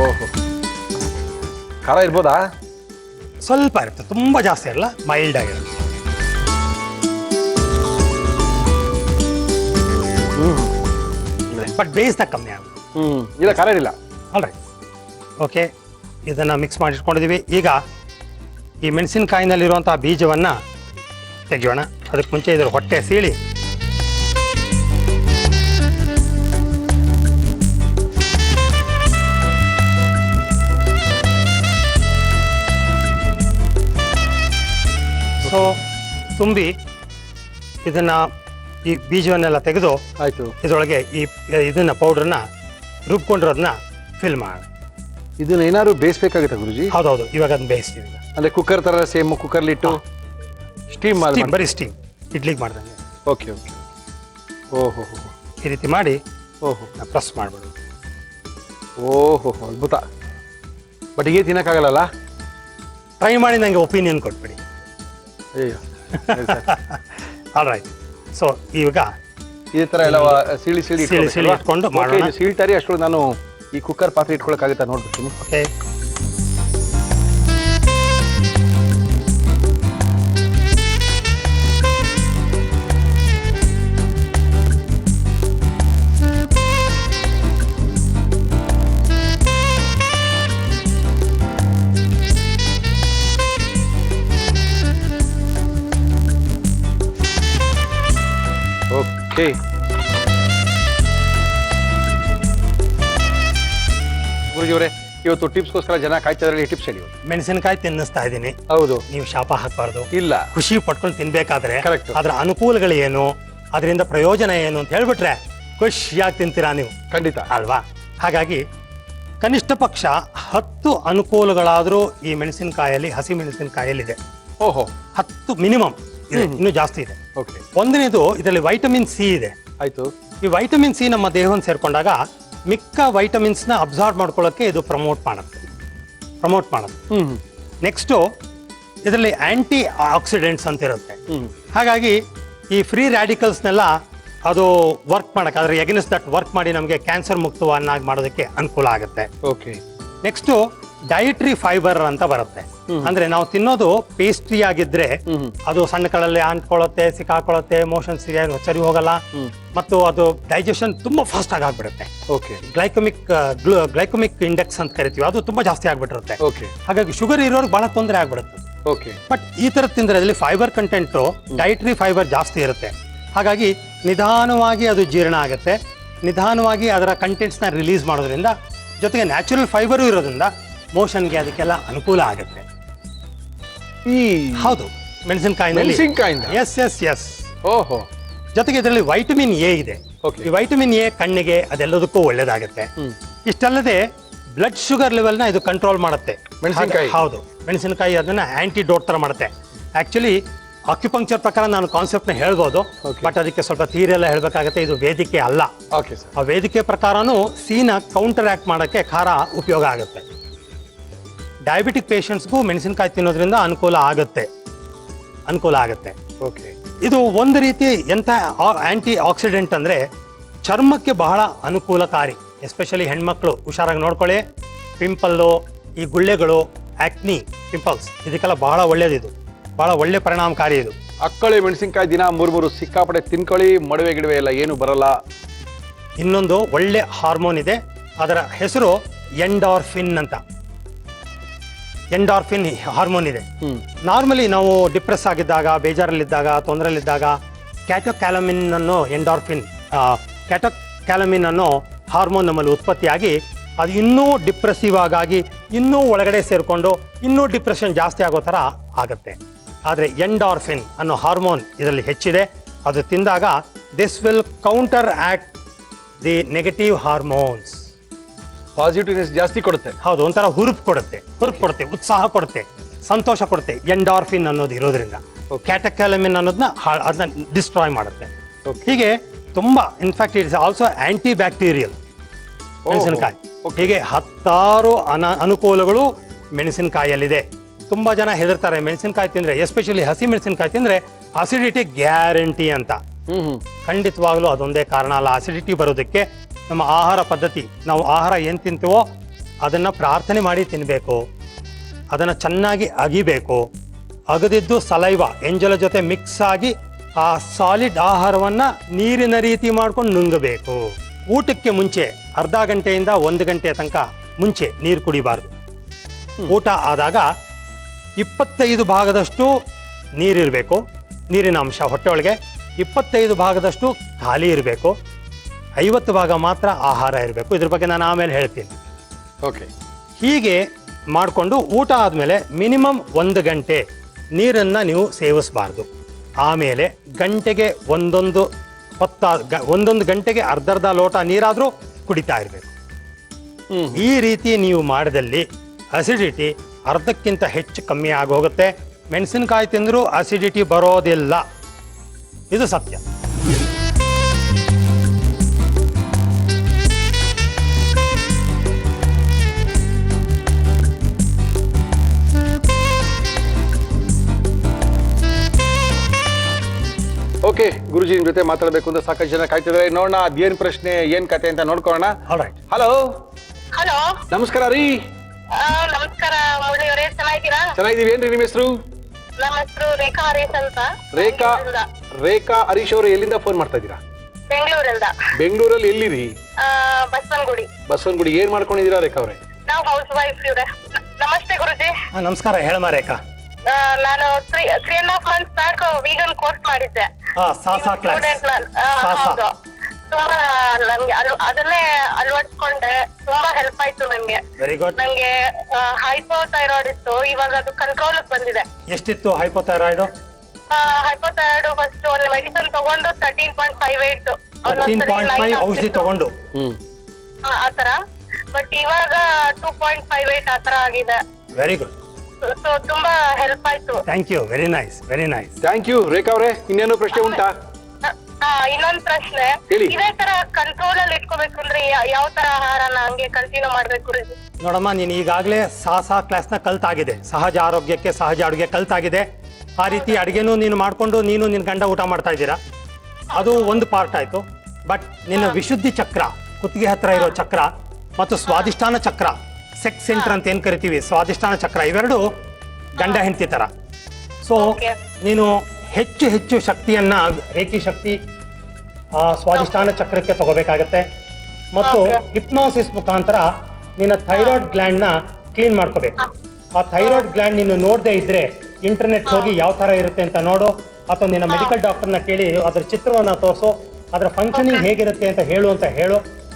ಓಹೋ, ಖಾರ ಇರ್ಬೋದಾ? ಸ್ವಲ್ಪ ಇರುತ್ತೆ, ತುಂಬಾ ಜಾಸ್ತಿ ಇರಲ್ಲ, ಮೈಲ್ಡ್ ಆಗಿರುತ್ತೆ. ಬಟ್ ಬೇಯಿಸ್ದಾಗ ಕಮ್ಮಿ ಆಗುತ್ತೆ. ಇಲ್ಲ, ಖಾರ ಇಲ್ಲ. All right, okay. ಇದನ್ನು ಮಿಕ್ಸ್ ಮಾಡಿ ಇಟ್ಕೊಂಡಿದ್ದೀವಿ. ಈಗ ಈ ಮೆಣಸಿನಕಾಯಿನಲ್ಲಿರುವಂಥ ಬೀಜವನ್ನು ತೆಗೆಯೋಣ. ಅದಕ್ಕೆ ಮುಂಚೆ ಇದರ ಹೊಟ್ಟೆ ಸೀಳಿ ತುಂಬಿ ಇದನ್ನು ಈ ಬೀಜವನ್ನೆಲ್ಲ ತೆಗೆದು ಆಯ್ತು. ಇದರೊಳಗೆ ಇದನ್ನ ಪೌಡ್ರನ್ನ ರುಬ್ಕೊಂಡಿರೋದನ್ನ ಫಿಲ್ ಮಾಡಿ. ಇದನ್ನ ಏನಾದ್ರು ಬೇಯಿಸ್ಬೇಕಾಗುತ್ತೆ ಗುರುಜಿ? ಹೌದೌದು, ಇವಾಗ ಅದನ್ನ ಬೇಯಿಸ್ತೀವಿ. ಅಂದ್ರೆ ಕುಕ್ಕರ್ ತರ ಸೇಮ್ ಕುಕ್ಕರ್ಲಿ ಇಟ್ಟು ಸ್ಟೀಮ್ ಮಾಡಿ, ಬರೀ ಸ್ಟೀಮ್ ಇಡ್ಲಿಗೆ ಮಾಡ್ದಂಗೆ. Okay okay. ಓಹೋ, ಈ ರೀತಿ ಮಾಡಿ ಓಹೋ ಪ್ರೆಸ್ ಮಾಡ್ಬಿಡು. ಓಹೋ, ಅದ್ಭುತ. ಬಟ್ ಹೀಗೆ ತಿನ್ನಕ್ಕಾಗಲ್ಲ. ಟ್ರೈ ಮಾಡಿ ನನಗೆ ಒಪಿನಿಯನ್ ಕೊಟ್ಬಿಡಿ. ಅಯ್ಯೋ, ಆಲ್ ರೈಟ್. ಸೊ ಈಗ ಇದೇ ತರ ಎಲ್ಲ ಸೀಳಿ ಸೀಳಿ ಇಟ್ಕೊಂಡು ಮಾಡೋಣ. ಸೀಳ್ತಾರಿ ಅಷ್ಟೊಳಗೆ ನಾನು ಈ ಕುಕ್ಕರ್ ಪಾತ್ರೆ ಇಟ್ಕೊಳಕ್ಕಾಗತ್ತಾ ನೋಡ್ಬಿಡ್ತೀನಿ. ಓಕೆ. ಓಕೆ, ಗುರುಜಿ ಅವರೇ, ಇವತ್ತು ಟಿಪ್ಸ್ಗೋಸ್ಕರ ಜನ ಕಾಯ್ತಾ ಇದ್ರೆ ಟಿಪ್ಸ್ ಹೇಳಿ. ಮೆಣಸಿನಕಾಯಿ ತಿನ್ನಿಸ್ತಾ ಇದ್ದೀನಿ. ಹೌದು, ನೀವು ಶಾಪ ಹಾಕಬಾರ್ದು. ಇಲ್ಲ, ಖುಷಿ ಪಟ್ಕೊಂಡು ತಿನ್ಬೇಕಾದ್ರೆ Correct. ಅದರ ಅನುಕೂಲಗಳು ಏನು, ಅದರಿಂದ ಪ್ರಯೋಜನ ಏನು ಅಂತ ಹೇಳ್ಬಿಟ್ರೆ ಖುಷಿಯಾಗಿ ತಿಂತೀರಾ ನೀವು, ಖಂಡಿತ ಅಲ್ವಾ? ಹಾಗಾಗಿ ಕನಿಷ್ಠ ಪಕ್ಷ 10 ಅನುಕೂಲಗಳಾದರೂ ಈ ಮೆಣಸಿನಕಾಯಲ್ಲಿ, ಹಸಿ ಮೆಣಸಿನಕಾಯಲ್ಲಿದೆ. ಓಹೋ, 10 ಮಿನಿಮಮ್ ಇದೆ, ಇನ್ನೂ ಜಾಸ್ತಿ ಇದೆ. ಓಕೆ, ಒಂದನೇದು ಇದರಲ್ಲಿ ವೈಟಮಿನ್ ಸಿ ಇದೆ. ಆಯ್ತು. ಈ ವೈಟಮಿನ್ ಸಿ ನಮ್ಮ ದೇಹವನ್ನು ಸೇರ್ಕೊಂಡಾಗ ಮಿಕ್ಕ ವೈಟಮಿನ್ಸ್ನ ಅಬ್ಸಾರ್ಬ್ ಮಾಡ್ಕೊಳ್ಳೋಕ್ಕೆ ಇದು ಪ್ರಮೋಟ್ ಮಾಡುತ್ತೆ. ನೆಕ್ಸ್ಟು ಇದರಲ್ಲಿ ಆಂಟಿ ಆಕ್ಸಿಡೆಂಟ್ಸ್ ಅಂತ ಇರುತ್ತೆ. ಹಾಗಾಗಿ ಈ ಫ್ರೀ ರ್ಯಾಡಿಕಲ್ಸ್ನೆಲ್ಲ ಅದು ವರ್ಕ್ ಮಾಡಕ್ಕೆ, ಅದ್ರ ಎಗೇನ್ಸ್ಟ್ ದಟ್ ವರ್ಕ್ ಮಾಡಿ ನಮಗೆ ಕ್ಯಾನ್ಸರ್ ಮುಕ್ತವನ್ನಾಗಿ ಮಾಡೋದಕ್ಕೆ ಅನುಕೂಲ ಆಗುತ್ತೆ. ಓಕೆ. ನೆಕ್ಸ್ಟು ಡಯಟ್ರಿ ಫೈಬರ್ ಅಂತ ಬರುತ್ತೆ. ಅಂದ್ರೆ ನಾವು ತಿನ್ನೋದು ಪೇಸ್ಟ್ರಿ ಆಗಿದ್ರೆ ಅದು ಸಣ್ಣ ಕಳಲ್ಲಿ ಅಂಟ್ಕೊಳ್ಳುತ್ತೆ, ಸಿಕ್ಕಾಕೊಳ್ಳುತ್ತೆ, ಮೋಷನ್ಸ್ ಸರಿ ಹೋಗಲ್ಲ, ಮತ್ತು ಅದು ಡೈಜೆಷನ್ ತುಂಬಾ ಫಾಸ್ಟ್ ಆಗಿ ಆಗ್ಬಿಡುತ್ತೆ. ಓಕೆ. ಗ್ಲೈಕಮಿಕ್ ಇಂಡೆಕ್ಸ್ ಅಂತ ಕರಿತೀವಿ, ಅದು ತುಂಬಾ ಜಾಸ್ತಿ ಆಗ್ಬಿಟ್ಟಿರುತ್ತೆ. ಓಕೆ. ಹಾಗಾಗಿ ಶುಗರ್ ಇರೋರ್ಗೆ ಬಹಳ ತೊಂದರೆ ಆಗ್ಬಿಡುತ್ತೆ. ಓಕೆ. ಬಟ್ ಈ ತರ ತಿಂದ್ರೆ ಅದರಲ್ಲಿ ಫೈಬರ್ ಕಂಟೆಂಟ್, ಡೈಟ್ರಿ ಫೈಬರ್ ಜಾಸ್ತಿ ಇರುತ್ತೆ. ಹಾಗಾಗಿ ನಿಧಾನವಾಗಿ ಅದು ಜೀರ್ಣ ಆಗುತ್ತೆ, ನಿಧಾನವಾಗಿ ಅದರ ಕಂಟೆಂಟ್ಸ್ನ ರಿಲೀಸ್ ಮಾಡೋದ್ರಿಂದ, ಜೊತೆಗೆ ನ್ಯಾಚುರಲ್ ಫೈಬರು ಇರೋದ್ರಿಂದ ಮೋಷನ್ಗೆ ಅದಕ್ಕೆಲ್ಲ ಅನುಕೂಲ ಆಗುತ್ತೆ. ಹೌದು, ಮೆಣಸಿನಕಾಯಿನಲ್ಲಿ ಎಸ್. ಓಹೋ. ಜೊತೆಗೆ ಇದರಲ್ಲಿ ವೈಟಮಿನ್ ಎ ಇದೆ. Okay. ಈ ವೈಟಮಿನ್ ಎ ಕಣ್ಣಿಗೆ ಅದೆಲ್ಲದಕ್ಕೂ ಒಳ್ಳೇದಾಗುತ್ತೆ. ಇಷ್ಟಲ್ಲದೆ ಬ್ಲಡ್ ಶುಗರ್ ಲೆವೆಲ್ನ ಇದು ಕಂಟ್ರೋಲ್ ಮಾಡುತ್ತೆ. ಮೆಣಸಿನಕಾಯಿ? ಹೌದು, ಮೆಣಸಿನಕಾಯಿ ಅದನ್ನ ಆಂಟಿಡೋಟ್ ತರ ಮಾಡುತ್ತೆ. ಆಕ್ಚುಲಿ ಆಕ್ಯುಪಂಕ್ಚರ್ ಪ್ರಕಾರ ನಾನು ಕಾನ್ಸೆಪ್ಟ್ನ ಹೇಳ್ಬೋದು, ಬಟ್ ಅದಕ್ಕೆ ಸ್ವಲ್ಪ ಥಿಯರಿ ಎಲ್ಲ ಹೇಳ್ಬೇಕಾಗತ್ತೆ. ಇದು ವೇದಿಕೆ ಅಲ್ಲ. Okay sir. ಆ ವೇದಿಕೆ ಪ್ರಕಾರನೂ ಸೀನ ಕೌಂಟರ್ ಆಕ್ಟ್ ಮಾಡೋಕ್ಕೆ ಖಾರ ಉಪಯೋಗ ಆಗುತ್ತೆ. ಡಯಾಬಿಟಿಕ್ ಪೇಷಂಟ್ಸ್ಗೂ ಮೆಣಸಿನಕಾಯಿ ತಿನ್ನೋದ್ರಿಂದ ಅನುಕೂಲ ಆಗುತ್ತೆ. ಓಕೆ. ಇದು ಒಂದು ರೀತಿ ಎಂಥ ಆಂಟಿ ಆಕ್ಸಿಡೆಂಟ್ ಅಂದರೆ ಚರ್ಮಕ್ಕೆ ಬಹಳ ಅನುಕೂಲಕಾರಿ. ಎಸ್ಪೆಷಲಿ ಹೆಣ್ಮಕ್ಳು ಹುಷಾರಾಗಿ ನೋಡ್ಕೊಳ್ಳಿ. ಪಿಂಪಲ್ಲು, ಈ ಗುಳ್ಳೆಗಳು, ಆಕ್ನಿ, ಪಿಂಪಲ್ಸ್, ಇದಕ್ಕೆಲ್ಲ ಬಹಳ ಒಳ್ಳೇದಿದು, ಬಹಳ ಒಳ್ಳೆ ಪರಿಣಾಮಕಾರಿ ಇದು. ಅಕ್ಕಳಿ ಮೆಣಸಿನಕಾಯಿ ದಿನ 3 ಸಿಕ್ಕಾಪಟ್ಟೆ ತಿನ್ಕೊಳ್ಳಿ, ಮಡುವೆ ಗಿಡವೆ ಎಲ್ಲ ಏನು ಬರಲ್ಲ. ಇನ್ನೊಂದು ಒಳ್ಳೆ ಹಾರ್ಮೋನ್ ಇದೆ, ಅದರ ಹೆಸರು ಎಂಡಾರ್ಫಿನ್ ಅಂತ. ಎಂಡಾರ್ಫಿನ್ ಹಾರ್ಮೋನ್ ಇದೆ. ನಾರ್ಮಲಿ ನಾವು ಡಿಪ್ರೆಸ್ ಆಗಿದ್ದಾಗ, ಬೇಜಾರಲ್ಲಿದ್ದಾಗ, ತೊಂದರೆಯಲ್ಲಿದ್ದಾಗ ಕ್ಯಾಟೋಕ್ಯಾಲಮಿನ್ ಅನ್ನೋ ಕ್ಯಾಟೋಕ್ಯಾಲಮಿನ್ ಅನ್ನೋ ಹಾರ್ಮೋನ್ ನಮ್ಮಲ್ಲಿ ಉತ್ಪತ್ತಿಯಾಗಿ ಅದು ಇನ್ನೂ ಡಿಪ್ರೆಸಿವ್ ಆಗಿ ಇನ್ನೂ ಒಳಗಡೆ ಸೇರಿಕೊಂಡು ಇನ್ನೂ ಡಿಪ್ರೆಷನ್ ಜಾಸ್ತಿ ಆಗೋ ಥರ ಆಗುತ್ತೆ. ಆದರೆ ಎಂಡಾರ್ಫಿನ್ ಅನ್ನೋ ಹಾರ್ಮೋನ್ ಇದರಲ್ಲಿ ಹೆಚ್ಚಿದೆ. ಅದು ತಿಂದಾಗ this will counter act the negative hormones. Positiveness ಜಾಸ್ತಿ ಕೊಡುತ್ತೆ. ಹೌದು, ಒಂಥರ ಹುರುಪು ಕೊಡುತ್ತೆ, ಉತ್ಸಾಹ ಕೊಡುತ್ತೆ, ಸಂತೋಷ ಕೊಡುತ್ತೆ. ಎಂಡಾರ್ಫಿನ್ ಅನ್ನೋದು ಇರೋದ್ರಿಂದ ಕ್ಯಾಟಕ್ಯಾಲಮಿನ್ ಅನ್ನೋದನ್ನ ಅದನ್ನ ಡಿಸ್ಟ್ರಾಯ್ ಮಾಡುತ್ತೆ. ಹೀಗೆ ತುಂಬಾ, in fact it's also anti bacterial ಮೆಣಸಿನಕಾಯಿ. ಹೀಗೆ 10 ಅನುಕೂಲಗಳು ಮೆಣಸಿನಕಾಯಿಯಲ್ಲಿದೆ. ತುಂಬಾ ಜನ ಹೆದರ್ತಾರೆ ಮೆಣಸಿನಕಾಯಿ ತಿಂದ್ರೆ, ಎಸ್ಪೆಷಲಿ ಹಸಿ ಮೆಣಸಿನಕಾಯಿ ತಿಂದ್ರೆ ಅಸಿಡಿಟಿ ಗ್ಯಾರಂಟಿ ಅಂತ. ಖಂಡಿತವಾಗ್ಲೂ ಅದೊಂದೇ ಕಾರಣ ಅಲ್ಲ. ಅಸಿಡಿಟಿ ಬರೋದಕ್ಕೆ ನಮ್ಮ ಆಹಾರ ಪದ್ಧತಿ, ನಾವು ಆಹಾರ ಏನು ತಿಂತೀವೋ ಅದನ್ನ ಪ್ರಾರ್ಥನೆ ಮಾಡಿ ತಿನ್ನಬೇಕು, ಅದನ್ನ ಚೆನ್ನಾಗಿ ಅಗಿಬೇಕು. ಅಗದಿದ್ದು ಸಲೈವ ಎಂಜಲ ಜೊತೆ ಮಿಕ್ಸ್ ಆಗಿ ಆ ಸಾಲಿಡ್ ಆಹಾರವನ್ನ ನೀರಿನ ರೀತಿ ಮಾಡ್ಕೊಂಡು ನುಂಗಬೇಕು. ಊಟಕ್ಕೆ ಮುಂಚೆ ಅರ್ಧ ಗಂಟೆಯಿಂದ 1 ಗಂಟೆ ತನಕ ಮುಂಚೆ ನೀರು ಕುಡಿಬಾರ್ದು. ಊಟ ಆದಾಗ 25 ಭಾಗದಷ್ಟು ನೀರಿರಬೇಕು, ನೀರಿನ ಅಂಶ ಹೊಟ್ಟೆ ಒಳಗೆ. 25 ಭಾಗದಷ್ಟು ಖಾಲಿ ಇರಬೇಕು. 50 ಭಾಗ ಮಾತ್ರ ಆಹಾರ ಇರಬೇಕು. ಇದ್ರ ಬಗ್ಗೆ ನಾನು ಆಮೇಲೆ ಹೇಳ್ತೀನಿ. ಓಕೆ. ಹೀಗೆ ಮಾಡಿಕೊಂಡು ಊಟ ಆದಮೇಲೆ ಮಿನಿಮಮ್ 1 ಗಂಟೆ ನೀರನ್ನು ನೀವು ಸೇವಿಸಬಾರ್ದು. ಆಮೇಲೆ ಗಂಟೆಗೆ ಒಂದೊಂದು ಗಂಟೆಗೆ ಅರ್ಧ ಲೋಟ ನೀರಾದರೂ ಕುಡಿತಾ ಇರಬೇಕು. ಈ ರೀತಿ ನೀವು ಮಾಡಿದಲ್ಲಿ ಅಸಿಡಿಟಿ ಅರ್ಧಕ್ಕಿಂತ ಹೆಚ್ಚು ಕಮ್ಮಿ ಆಗೋಗುತ್ತೆ. ಮೆಣಸಿನಕಾಯಿ ತಿಂದರೂ ಅಸಿಡಿಟಿ ಬರೋದಿಲ್ಲ, ಇದು ಸತ್ಯ. ಓಕೆ, ಗುರುಜಿ ನಿಮ್ ಜೊತೆ ಮಾತಾಡಬೇಕು ಅಂತ ಸಾಕಷ್ಟು ಜನ ಕಾಯ್ತಿದ್ದಾರೆ. ನೋಡೋಣ ಅದೇನ್ ಪ್ರಶ್ನೆ, ಏನ್ ಕತೆ ಅಂತ ನೋಡ್ಕೊಳ್ಳೋಣ. ಹಲೋ. ಹಲೋ, ನಮಸ್ಕಾರ ರೀ. ನಮಸ್ಕಾರ ಮುರಳಿಯವರೇ, ಚೆನ್ನಾಗಿದ್ದೀರಾ? ಚೆನ್ನಾಗಿದೀವಿ. ಏನ್ರಿ ನಿಮ್ಮ ಹೆಸರು? ನಮ್ಮ ಹೆಸರು ರೇಖಾ ಹರೀಶ್ ಅಂತ. ರೇಖಾ ಹರೀಶ್ ಅವರು ಎಲ್ಲಿಂದ ಫೋನ್ ಮಾಡ್ತಾ ಇದ್ದೀರಾ? ಬೆಂಗಳೂರಿಂದ. ಬೆಂಗಳೂರಲ್ಲಿ ಎಲ್ಲಿರಿ? ಬಸವನಗುಡಿ. ಏನ್ ಮಾಡ್ಕೊಂಡಿದ್ದೀರಾ ರೇಖಾ ಅವರೇ? ನಾವು ಹೌಸ್ ವೈಫ್ ಇವ್ರೆ. ನಮಸ್ತೆ ಗುರುಜಿ. ನಮಸ್ಕಾರ, ಹೇಳಮ್ಮ ರೇಖಾ. ನಾನು 3.5 months ಬ್ಯಾಕ್ ವೀಗನ್ ಕೋರ್ಸ್ ಮಾಡಿದ್ದೆ. ಸ್ಟೂಡೆಂಟ್ ನಾನು. ಹೌದು, ತುಂಬಾ ನನ್ಗೆ ಅದನ್ನೇ ಅಳವಡಿಸ್ಕೊಂಡೆ. ತುಂಬಾ ಹೆಲ್ಪ್ ಆಯ್ತು ನಂಗೆ. Very good. ನಂಗೆ ಹೈಪೋಥೈರಾಯ್ಡ್ ಇತ್ತು, ಇವಾಗ ಅದು ಕಂಟ್ರೋಲ್ ಬಂದಿದೆ. ಎಷ್ಟಿತ್ತು ಹೈಪೋಥೈರಾಯ್ಡ್? ಹೈಪೋಥೈರಾಯ್ಡ್ ಫಸ್ಟ್ ಒಂದು ಮೆಡಿಸಿನ್ ತಗೊಂಡು 13.5 ಇತ್ತು. 13.5 ಔಷಧಿ ತಗೊಂಡು ಆತರ ಬಟ್ ಇವಾಗ 2.58 ಆತರ ಆಗಿದೆ. ವೆರಿ ಗುಡ್, ಸೊ ತುಂಬಾ ಹೆಲ್ಪ್ ಆಯ್ತು. Thank you, very nice, very nice. Thank you Rekha ಅವರೇ. ಇನ್ನೇನು ಪ್ರಶ್ನೆ ಉಂಟಾ? ಇನ್ನೊಂದ್ ಪ್ರಶ್ನೆ, ಹೇಳಿ. ಇದೇ ತರ ಕಂಟ್ರೋಲ್ ಅಲ್ಲಿ ಇಟ್ಕೋಬೇಕು ಅಂದ್ರೆ ಯಾವ ತರ ಆಹಾರನ ಹಂಗೆ ಕಂಟಿನ್ಯೂ ಮಾಡ್ಬೇಕು? ನೋಡಮ್ಮ, ನೀನು ಈಗಾಗಲೇ ಸಹ ಕ್ಲಾಸ್ನ ಕಲ್ತಾಗಿದೆ, ಸಹಜ ಆರೋಗ್ಯಕ್ಕೆ ಸಹಜ ಅಡುಗೆ ಕಲ್ತಾಗಿದೆ. ಆ ರೀತಿ ಅಡುಗೆನೂ ನೀನು ಮಾಡಿಕೊಂಡು ನೀನು ನಿನ್ನ ಗಂಡ ಊಟ ಮಾಡ್ತಾ ಇದ್ದೀರಾ, ಅದು ಒಂದು ಪಾರ್ಟ್ ಆಯಿತು. ಬಟ್ ನಿನ್ನ ವಿಶುದ್ಧಿ ಚಕ್ರ, ಕುತ್ತಿಗೆ ಹತ್ರ ಇರೋ ಚಕ್ರ ಮತ್ತು ಸ್ವಾದಿಷ್ಟಾನ ಚಕ್ರ, ಸೆಕ್ಸ್ ಸೆಂಟರ್ ಅಂತ ಏನು ಕರಿತೀವಿ, ಸ್ವಾದಿಷ್ಟಾನ ಚಕ್ರ, ಇವೆರಡು ಗಂಡ ಹೆಂಡತಿ ಥರ. ಸೊ ನೀನು ಹೆಚ್ಚು ಹೆಚ್ಚು ಶಕ್ತಿಯನ್ನ, ರೇಖಿ ಶಕ್ತಿ ಸ್ವಾದಿಷ್ಟಾನ ಚಕ್ರಕ್ಕೆ ತಗೋಬೇಕಾಗತ್ತೆ. ಮತ್ತು ಹಿಪ್ನೋಸಿಸ್ ಮುಖಾಂತರ ನಿನ್ನ ಥೈರಾಯ್ಡ್ ಗ್ಲ್ಯಾಂಡ್ನ ಕ್ಲೀನ್ ಮಾಡ್ಕೋಬೇಕು. ಆ ಥೈರಾಯ್ಡ್ ಗ್ಲ್ಯಾಂಡ್ ನೀನು ನೋಡದೇ ಇದ್ರೆ ಇಂಟರ್ನೆಟ್ ಹೋಗಿ ಯಾವ ಥರ ಇರುತ್ತೆ ಅಂತ ನೋಡು, ಅಥವಾ ನಿನ್ನ ಮೆಡಿಕಲ್ ಡಾಕ್ಟರ್ನ ಕೇಳಿ ಅದ್ರ ಚಿತ್ರವನ್ನು ತೋರಿಸು, ಅದರ ಫಂಕ್ಷನಿಂಗ್ ಹೇಗಿರುತ್ತೆ ಅಂತ ಹೇಳು.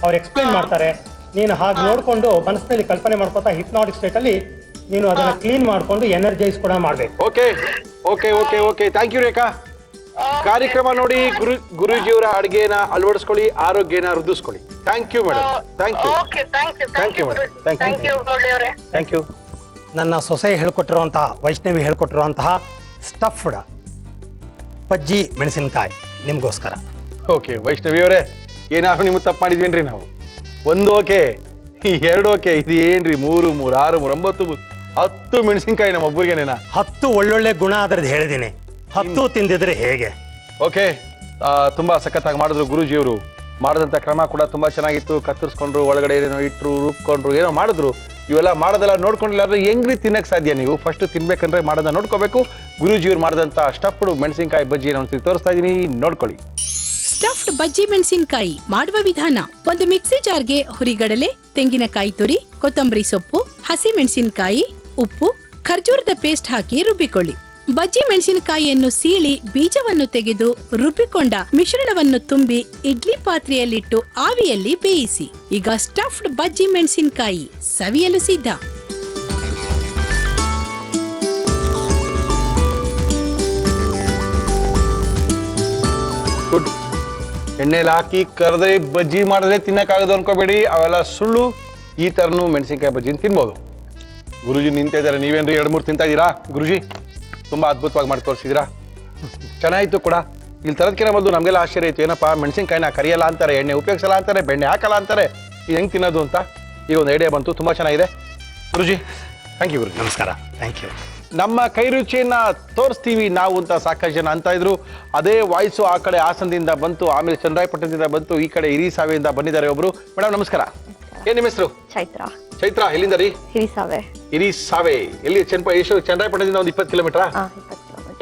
ಅವ್ರು ಎಕ್ಸ್ಪ್ಲೈನ್ ಮಾಡ್ತಾರೆ. ನೀನು ಹಾಗೆ ನೋಡಿಕೊಂಡು ಮನಸ್ಸಿನಲ್ಲಿ ಕಲ್ಪನೆ ಮಾಡ್ಕೋತಾ ಹಿಪ್ನಾಟಿಕ್ ಸ್ಟೇಟಲ್ಲಿ ನೀನು ಅದನ್ನ ಕ್ಲೀನ್ ಮಾಡ್ಕೊಂಡು ಎನರ್ಜೈಸ್ ಕೂಡ ಮಾಡ್ಬೇಕು. Okay okay okay okay thank you Rekha. ಕಾರ್ಯಕ್ರಮ ನೋಡಿ ಗುರೂಜಿಯವರ ಅಡುಗೆನ ಅಳವಡಿಸ್ಕೊಳ್ಳಿ, ಆರೋಗ್ಯನ ವೃದ್ಧಿಸ್ಕೊಳ್ಳಿ. Thank you madam. Thank you. Okay, thank you. Thank you madam. Thank you Murali ಅವರೇ. Thank you. ನನ್ನ ಸೊಸೆ ಹೇಳ್ಕೊಟ್ಟಿರುವಂತಹ, ವೈಷ್ಣವಿ ಹೇಳ್ಕೊಟ್ಟಿರುವಂತಹ ಸ್ಟಫ್ಡ್ ಬಜ್ಜಿ ಮೆಣಸಿನಕಾಯಿ ನಿಮಗೋಸ್ಕರ. ಓಕೆ ವೈಷ್ಣವಿ ಅವರೇ, ಏನಾದ್ರು ನಿಮ್ಗೆ ತಪ್ಪು ಮಾಡಿದ್ವೇನ್ರಿ ನಾವು? 1 ಓಕೆ, 2 ಓಕೆ, ಇದು ಏನ್ರಿ 3, 6, 9, 10 ಮೆಣಸಿನ್ಕಾಯಿ ನಮ್ಮ ಒಬ್ಬರಿಗೇನೇನಾ? 10 ಒಳ್ಳೊಳ್ಳೆ ಗುಣ ಅದ್ರದ್ದು ಹೇಳಿದ್ದೀನಿ. 10 ತಿಂದಿದ್ರೆ ಹೇಗೆ? ಓಕೆ, ತುಂಬಾ ಸಖತ್ತಾಗಿ ಮಾಡಿದ್ರು ಗುರೂಜಿಯವರು. ಮಾಡಿದಂಥ ಕ್ರಮ ಕೂಡ ತುಂಬಾ ಚೆನ್ನಾಗಿತ್ತು. ಕತ್ತರಿಸ್ಕೊಂಡ್ರು, ಒಳಗಡೆ ಏನೋ ಇಟ್ಟರು, ರುಬ್ಕೊಂಡ್ರು, ಏನೋ ಮಾಡಿದ್ರು. ಇವೆಲ್ಲ ಮಾಡೋದೆಲ್ಲ ನೋಡ್ಕೊಂಡಿಲ್ಲ ಅಂದ್ರೆ ಹೆಂಗ್ರಿ ತಿನ್ನಕ್ಕೆ ಸಾಧ್ಯ? ನೀವು ಫಸ್ಟ್ ತಿನ್ಬೇಕಂದ್ರೆ ಮಾಡೋದನ್ನ ನೋಡ್ಕೋಬೇಕು. ಗುರೂಜಿಯವ್ರು ಮಾಡಿದಂಥ ಸ್ಟಫ್ಡ್ ಮೆಣಸಿನಕಾಯಿ ಬಜ್ಜಿ ನಾನು ತೋರಿಸ್ತಾ ಇದ್ದೀನಿ, ನೋಡ್ಕೊಳ್ಳಿ. ಸ್ಟಫ್ಡ್ ಬಜ್ಜಿ ಮೆಣಸಿನಕಾಯಿ ಮಾಡುವ ವಿಧಾನ: ಒಂದು ಮಿಕ್ಸಿ ಜಾರ್ಗೆ ಹುರಿಗಡಲೆ, ತೆಂಗಿನಕಾಯಿ ತುರಿ, ಕೊತ್ತಂಬರಿ ಸೊಪ್ಪು, ಹಸಿ ಮೆಣಸಿನಕಾಯಿ, ಉಪ್ಪು, ಖರ್ಜೂರದ ಪೇಸ್ಟ್ ಹಾಕಿ ರುಬ್ಬಿಕೊಳ್ಳಿ. ಬಜ್ಜಿ ಮೆಣಸಿನಕಾಯಿಯನ್ನು ಸೀಳಿ ಬೀಜವನ್ನು ತೆಗೆದು ರುಬ್ಬಿಕೊಂಡ ಮಿಶ್ರಣವನ್ನು ತುಂಬಿ ಇಡ್ಲಿ ಪಾತ್ರೆಯಲ್ಲಿಟ್ಟು ಆವಿಯಲ್ಲಿ ಬೇಯಿಸಿ. ಈಗ ಸ್ಟಫ್ಡ್ ಬಜ್ಜಿ ಮೆಣಸಿನಕಾಯಿ ಸವಿಯಲು ಸಿದ್ಧ. ಗುಡ್. ಎಣ್ಣೆಲಿ ಹಾಕಿ ಕರೆದ್ರೆ ಬಜ್ಜಿ ಮಾಡಿದ್ರೆ ತಿನ್ನಕ್ಕಾಗದು ಅನ್ಕೋಬೇಡಿ, ಅವೆಲ್ಲ ಸುಳ್ಳು. ಈ ಥರನೂ ಮೆಣಸಿನ್ಕಾಯಿ ಬಜ್ಜಿನ ತಿನ್ಬೋದು. ಗುರುಜಿ ನಿಂತ ಇದ್ದಾರೆ, ನೀವೇನ್ರಿ 2-3 ತಿಂತಾ ಇದ್ದೀರಾ? ಗುರುಜಿ ತುಂಬಾ ಅದ್ಭುತವಾಗಿ ಮಾಡಿ ತೋರಿಸಿದ್ದೀರಾ, ಚೆನ್ನಾಗಿತ್ತು ಕೂಡ. ಇಲ್ಲಿ ತರದಕ್ಕಿಂತ ಮೊದಲು ನಮಗೆಲ್ಲ ಆಶ್ಚರ್ಯ ಇತ್ತು, ಏನಪ್ಪ ಮೆಣಸಿನ್ಕಾಯಿನ ಕರಿಯಲ್ಲ ಅಂತಾರೆ, ಎಣ್ಣೆ ಉಪಯೋಗಿಸಲ್ಲ ಅಂತಾರೆ, ಬೆಣ್ಣೆ ಹಾಕಲ್ಲ ಅಂತಾರೆ, ಇದು ಹೆಂಗೆ ತಿನ್ನೋದು ಅಂತ ಈಗ ಒಂದು ಐಡಿಯಾ ಬಂತು. ತುಂಬ ಚೆನ್ನಾಗಿದೆ ಗುರುಜಿ. Thank you Guruji. ನಮಸ್ಕಾರ. Thank you. ನಮ್ಮ ಕೈ ರುಚಿಯನ್ನ ತೋರಿಸ್ತೀವಿ ನಾವು ಅಂತ ಸಾಕಷ್ಟು ಜನ ಅಂತ ಇದ್ರು. ಅದೇ ವಾಯ್ಸು ಆ ಕಡೆ ಹಾಸನದಿಂದ ಬಂತು, ಆಮೇಲೆ ಚನ್ನರಾಯಪಟ್ಟಣದಿಂದ ಬಂತು, ಈ ಕಡೆ ಹಿರಿಸಾವೆಯಿಂದ ಬಂದಿದ್ದಾರೆ ಒಬ್ರು. ಮೇಡಮ್ ನಮಸ್ಕಾರ. ಏನ್ ನಿಮ್ಮ ಹೆಸರು? ಚೈತ್ರ. ಚೈತ್ರ, ಎಲ್ಲಿಂದ ರೀ? ಹಿರಿಸಾವೆ. ಹಿರಿಸಾವೆ ಎಲ್ಲಿ? ಚನ್ನರಾಯಪಟ್ಟಣದಿಂದ ಒಂದು 20 ಕಿಲೋಮೀಟರ್.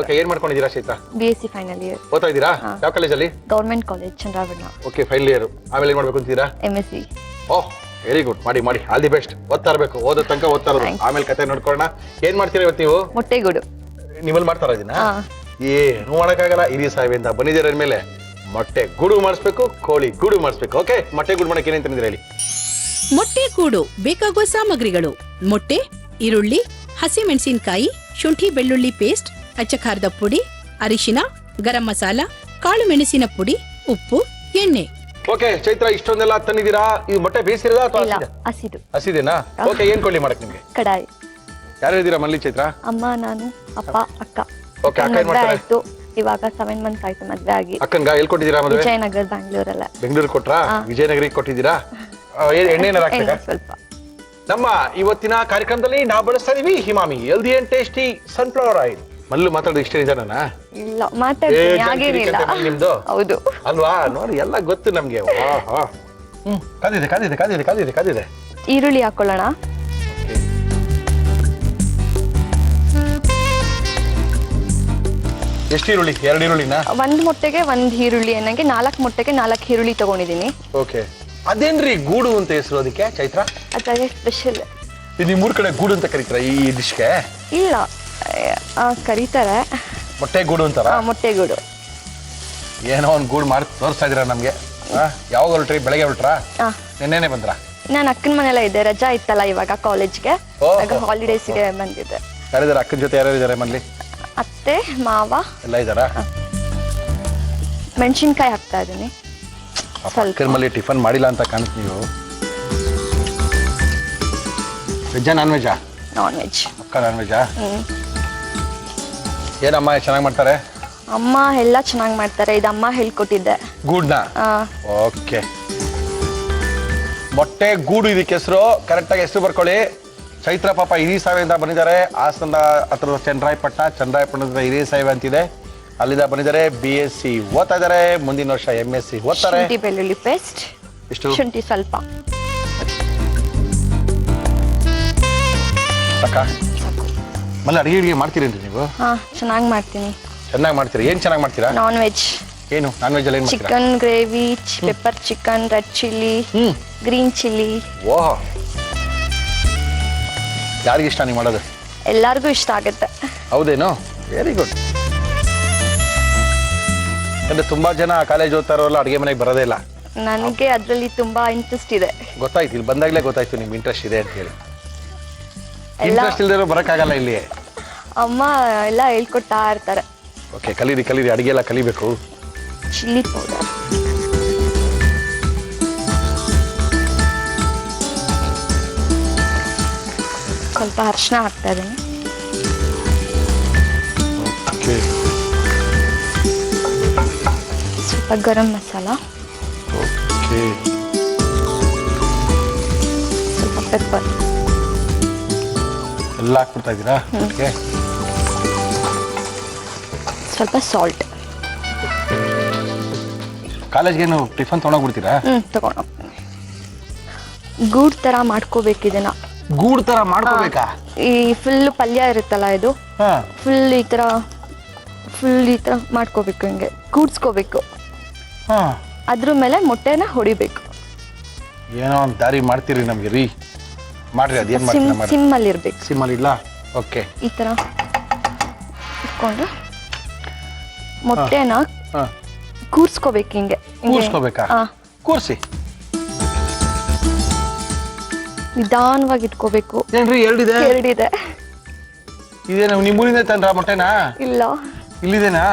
ಓಕೆ, ಏನ್ ಮಾಡ್ಕೊಂಡಿದ್ದೀರಾ ಚೈತ್ರ? BSc final year. ಓದ್ತಾ ಇದ್ದೀರಾ? ಯಾವ ಕಾಲೇಜಲ್ಲಿ? Government college Chandravana. Okay, final year. ಆಮೇಲೆ ಏನ್ ಮಾಡ್ಬೇಕು ಅಂತೀರಾ? MSc. Oh, very good. ಮಾಡಿ ಮಾಡಿ, ಆಲ್ ದಿ ಬೆಸ್ಟ್. ಓದ್ತಾ ಇರಬೇಕು, ಓದೋ ತನಕ ಓದ್ತಾ ಇರೋದು, ಆಮೇಲೆ ಕತೆ ನೋಡ್ಕೊಳ್ಳೋಣ. ಏನ್ ಮಾಡ್ತೀರಾ ಇವತ್ತು ನೀವು? ಮೊಟ್ಟೆಗೂಡು. ನಿಮ್ಮಲ್ಲಿ ಮಾಡ್ತಾರ ಇದನ್ನ? ಏನು ಮಾಡಕ್ಕಾಗಲ್ಲ, ಹಿರಿಸಾವೆಯಿಂದ ಬಂದಿದ್ದೀರ ಮೇಲೆ ಮೊಟ್ಟೆ ಗೂಡು ಮಾಡಿಸ್ಬೇಕು, ಕೋಳಿ ಗೂಡು ಮಾಡಿಸ್ಬೇಕು. ಓಕೆ, ಮೊಟ್ಟೆ ಗೂಡು ಮಾಡಕ್ಕೆ ಏನೇನು ತಂದಿದ್ದೀರಾ ಹೇಳಿ? ಮೊಟ್ಟೆ ಕೂಡು ಬೇಕಾಗುವ ಸಾಮಗ್ರಿಗಳು: ಮೊಟ್ಟೆ, ಈರುಳ್ಳಿ, ಹಸಿ ಮೆಣಸಿನಕಾಯಿ, ಶುಂಠಿ ಬೆಳ್ಳುಳ್ಳಿ ಪೇಸ್ಟ್, ಅಚ್ಚ ಖಾರದ ಪುಡಿ, ಅರಿಶಿನ, ಗರಂ ಮಸಾಲ, ಕಾಳು ಮೆಣಸಿನ ಪುಡಿ, ಉಪ್ಪು, ಎಣ್ಣೆ. ಓಕೆ ಚೈತ್ರ, ಇಷ್ಟೊಂದೆಲ್ಲ ತಂದಿದ್ದೀರಾ. ಇದು ಮೊಟ್ಟೆ ಬೇಯಿಸಿರೋದಾ ಅಥವಾ ಹಸಿದು? ಹಸಿದೇನಾ? ಓಕೆ, ಏನ್ ಕೊಳ್ಳಿ ಮಾಡಕ್ ನಿಮ್ಗೆ? ಕಡಾಯಿ. ಯಾರು ಇದ್ದೀರಾ ಮನೇಲಿ ಚೈತ್ರ? ಅಮ್ಮ, ನಾನು, ಅಪ್ಪ, ಅಕ್ಕ. ಓಕೆ, ಅಕ್ಕ ಏನ್ ಮಾಡ್ತಾರೆ? ಆಯ್ತು, ಇವಾಗ 7 ಮಂತ್ಸ್ ಆಯ್ತು ಮದ್ವೆ ಆಗಿ. ಅಕ್ಕಂಗ ಎಲ್ಲಿ ಕೊಟ್ಟಿದ್ದೀರಾ ಮದುವೆ? ವಿಜಯನಗರ, ಬ್ಯಾಂಗ್ಳೂರಲ್ಲ. ಬೆಂಗಳೂರು ಕೊಟ್ರಾ? ವಿಜಯನಗರಿಗೆ ಕೊಟ್ಟಿದ್ದೀರಾ? ಎಣ್ಣೆನ ಹಾಕ್ಬೇಕಾ? ಸ್ವಲ್ಪ. ನಮ್ಮ ಇವತ್ತಿನ ಕಾರ್ಯಕ್ರಮದಲ್ಲಿ ನಾವು ಬಳಸ್ತಾ ಇದೀವಿ Himami healthy and tasty sunflower oil. ಮಲ್ಲು ಮಾತಾಡೋದು ಇಷ್ಟ ನಿಜಾನ? ಇಲ್ಲ, ಮಾತಾಡ್ತೀನಿ, ಹಾಗೇನಿಲ್ಲ. ನಿಮ್ದು ಹೌದು ಅಲ್ವಾ? ನೋಡಿ, ಎಲ್ಲ ಗೊತ್ತು ನಮ್ಗೆ. ಕಾದಿದೆ ಕಾದಿದೆ ಕಾದಿದೆ ಕಾದಿದೆ ಕಾದಿದೆ. ಈರುಳ್ಳಿ ಹಾಕೊಳ್ಳೋಣ. ಎಷ್ಟು ಈರುಳ್ಳಿ? 2 ಈರುಳ್ಳಿನ? 1 ಮೊಟ್ಟೆಗೆ 1 ಈರುಳ್ಳಿ ಅನ್ನಂಗೆ 4 ಮೊಟ್ಟೆಗೆ 4 ಈರುಳ್ಳಿ ತಗೊಂಡಿದ್ದೀನಿ. ಓಕೆ, ಅದೇನ್ರಿ ಗೂಡು ಅಂತ ಹೆಸರು ಅದಕ್ಕೆ ಚೈತ್ರ? ಅದಾಗೆ ಸ್ಪೆಷಲ್. ಇದು ನಿಮ್ಮ ಊರ್ ಕಡೆ ಗೂಡು ಅಂತ ಕರೀತಾರ ಈ ಡಿಶ್ಗೆ? ಇಲ್ಲ, ಕರೀತಾರೆ. ಮೊಟ್ಟೆ ಗೂಡು ಅಂತಾರ? ಮೊಟ್ಟೆಗೂಡು. ಏನೋ ಒಂದು ಗೂಡು ಮಾಡಿ ತೋರಿಸ್ತಾ ಇದೀರ ನಮ್ಗೆ. ಯಾವಾಗ ಹೊರಟ್ರಿ? ಬೆಳಗ್ಗೆ ಹೊರಟ್ರಾ? ನೆನ್ನೆನೆ ಬಂದ್ರಾ? ನಾನು ಅಕ್ಕನ ಮನೆಲ್ಲ ಇದ್ದೆ, ರಜಾ ಇತ್ತಲ್ಲ ಇವಾಗ ಕಾಲೇಜ್ಗೆ, ಹಾಲಿಡೇಸ್ಗೆ ಬಂದಿದ್ದೆ. ಯಾರಿದ್ದಾರೆ ಅಕ್ಕನ ಜೊತೆ? ಯಾರ್ಯಾರು ಇದ್ದಾರೆ ಮನೇಲಿ? ಅತ್ತೆ, ಮಾವ ಎಲ್ಲ ಇದ್ದಾರಾ? ಮೆಣಸಿನ್ಕಾಯಿ ಹಾಕ್ತಾ ಇದೀನಿ. ಅಕ್ಕನ ಮನೇಲಿ ಟಿಫನ್ ಮಾಡಿಲ್ಲ ಅಂತ ಕಾಣುತ್ತೆ ನೀವು. ವೆಜ್ಜಾ ನಾನ್ ವೆಜ್ಜಾ? Non veg. ಅಕ್ಕ ನಾನ್ ವೆಜ್ಜಾ? ಏನಮ್ಮ ಚೆನ್ನಾಗಿ ಮಾಡ್ತಾರೆ? ಅಮ್ಮ ಎಲ್ಲ ಚೆನ್ನಾಗಿ ಮಾಡ್ತಾರೆ. ಇದು ಅಮ್ಮ ಹೇಳ್ಕೊಟ್ಟಿದ್ದೆ. ಗೂಡ್ನ? ಓಕೆ. ಮೊಟ್ಟೆ ಗೂಡು ಇದಕ್ಕೆ ಹೆಸರು. ಕರೆಕ್ಟಾಗಿ ಹೆಸರು ಬರ್ಕೊಳ್ಳಿ. ಚೈತ್ರ ಪಾಪ ಹಿರಿಸಾವೆಯಿಂದ ಬಂದಿದ್ದಾರೆ. ಹಾಸನದ ಹತ್ರದ ಚನ್ನರಾಯಪಟ್ಟಣದ ಹಿರಿಸಾವೆ ಅಂತಿದೆ, ಅಲ್ಲಿಂದ ಬಂದಿದ್ದಾರೆ. BSc ಓದ್ತಾ ಇದ್ದಾರೆ. ಮುಂದಿನ ವರ್ಷ MSc ಓದ್ತಾರೆ. ಶುಂಠಿ ಬೆಳ್ಳುಳ್ಳಿ ಪೇಸ್ಟ್. ಎಷ್ಟು? ಶುಂಠಿ ಸ್ವಲ್ಪ ಅಕ್ಕ ಮళ్ళీ ಅಡುಗೆ ಮಾಡ್ತೀರೇನ್ರಿ ನೀವು? ಚೆನ್ನಾಗಿ ಮಾಡ್ತೀನಿ. ಚೆನ್ನಾಗಿ ಮಾಡ್ತೀರಾ? ಏನು ಚೆನ್ನಾಗಿ ಮಾಡ್ತೀರಾ? Non veg. ಏನು ನಾನ್ ವೆಜ್ ಅಲ್ಲಿ ಏನು ಮಾಡ್ತೀರಾ? Chicken gravy, pepper chicken, red chilli, green chilli. Oh, ಯಾರಿಗೆ ಇಷ್ಟ ನೀವು ಮಾಡೋದು? ಎಲ್ಲರಿಗೂ ಇಷ್ಟ ಆಗುತ್ತೆ. ಹೌದೇನು? Very good. ಅಂದ್ರೆ ತುಂಬಾ ಜನ ಕಾಲೇಜ್ ಓದ್ತಾ ಇರೋಲ್ಲ, ಅಡುಗೆ ಮನೆಗೆ ಬರೋದೇ ಇಲ್ಲ. ನನಗೆ ಅದರಲ್ಲಿ ತುಂಬಾ ಇಂಟ್ರೆಸ್ಟ್ ಇದೆ. ಗೊತ್ತಾಯ್ತು, ಇಲ್ಲಿ ಬಂದಾಗಲೇ ಗೊತ್ತಾಯ್ತು ನಿಮ್ಗೆ ಇಂಟ್ರೆಸ್ಟ್ ಇದೆ ಅಂತ ಹೇಳಿ. ಇಂಟ್ರೆಸ್ಟ್ ಇಲ್ದಿರೋ ಬರೋಕ್ಕಾಗಲ್ಲ ಇಲ್ಲಿ. ಅಮ್ಮ ಎಲ್ಲ ಹೇಳ್ಕೊಡ್ತಾ ಇರ್ತಾರೆ. ಓಕೆ, ಕಲೀರಿ ಅಡುಗೆ ಎಲ್ಲ ಕಲಿಬೇಕು. ಚಿಲ್ಲಿ ಪೌಡರ್, ಸ್ವಲ್ಪ ಅರಿಶಿನ ಹಾಕ್ತಾ ಇದ್ದೀನಿ. ಸ್ವಲ್ಪ ಗರಂ ಮಸಾಲ, ಸ್ವಲ್ಪ ಪೆಪ್ಪರ್ ಎಲ್ಲ ಹಾಕ್ಬಿಡ್ತಾ ಇದ್ದೀರಾ? ಓಕೆ. ಸ್ವಲ್ಪ ಸಾಲ್ಟ್. ಕಾಲೇಜ್ಗೇನು ಟಿಫನ್ ತೊಗೊಂಡೋಗ್ಬಿಡ್ತೀರಾ? ತಗೊಂಡು ಹೋಗ್ತೀನಿ. ಗೂಡ್ ತರ ಮಾಡ್ಕೋಬೇಕು ಇದನ್ನ. ಗೂಡ್ ತರ ಮಾಡ್ಕೋಬೇಕಾ? ಈ ಫುಲ್ ಪಲ್ಯ ಇರುತ್ತಲ್ಲ, ಇದು ಫುಲ್ ಈ ತರ ಮಾಡ್ಕೋಬೇಕು. ಹಿಂಗೆ ಕೂಡ್ಸ್ಕೋಬೇಕು. ಅದ್ರ ಮೇಲೆ ಮೊಟ್ಟೆನ ಹೊಡಿಬೇಕು. ಏನೋ ಒಂದು ದಾರಿ ಮಾಡ್ತೀರಿ ನಮ್ಗೆ ರೀ. ಮಾಡ್ರಿ, ಅದೇನು ಮಾಡ್ತೀರಾ? ಸಿಮ್ಮಲ್ಲಿ ಇರ್ಬೇಕು. ಸಿಮ್ಮಲ್ಲಿ ಇಲ್ಲ? ಓಕೆ. ಈ ತರ ಇಟ್ಕೊಂಡು ಮೊಟ್ಟೆನ ಕೂರ್ಸ್ಕೋಬೇಕು. ಹಿಂಗೆ ಕೂರ್ಸ್ಕೋಬೇಕಾ? ಕೂರ್ಸಿ. ನಿಧಾನವಾಗಿ ಇಟ್ಕೋಬೇಕು. ಏನ್ರಿ ಎರಡಿದೆ? ಎರಡಿದೆ. ಇದೇನು ನಿಮ್ಮೂರಿಂದ ತಂದ್ರ ಮೊಟ್ಟೆನಾ? ಇಲ್ಲ, ಇಲ್ಲಿದೇನಾ?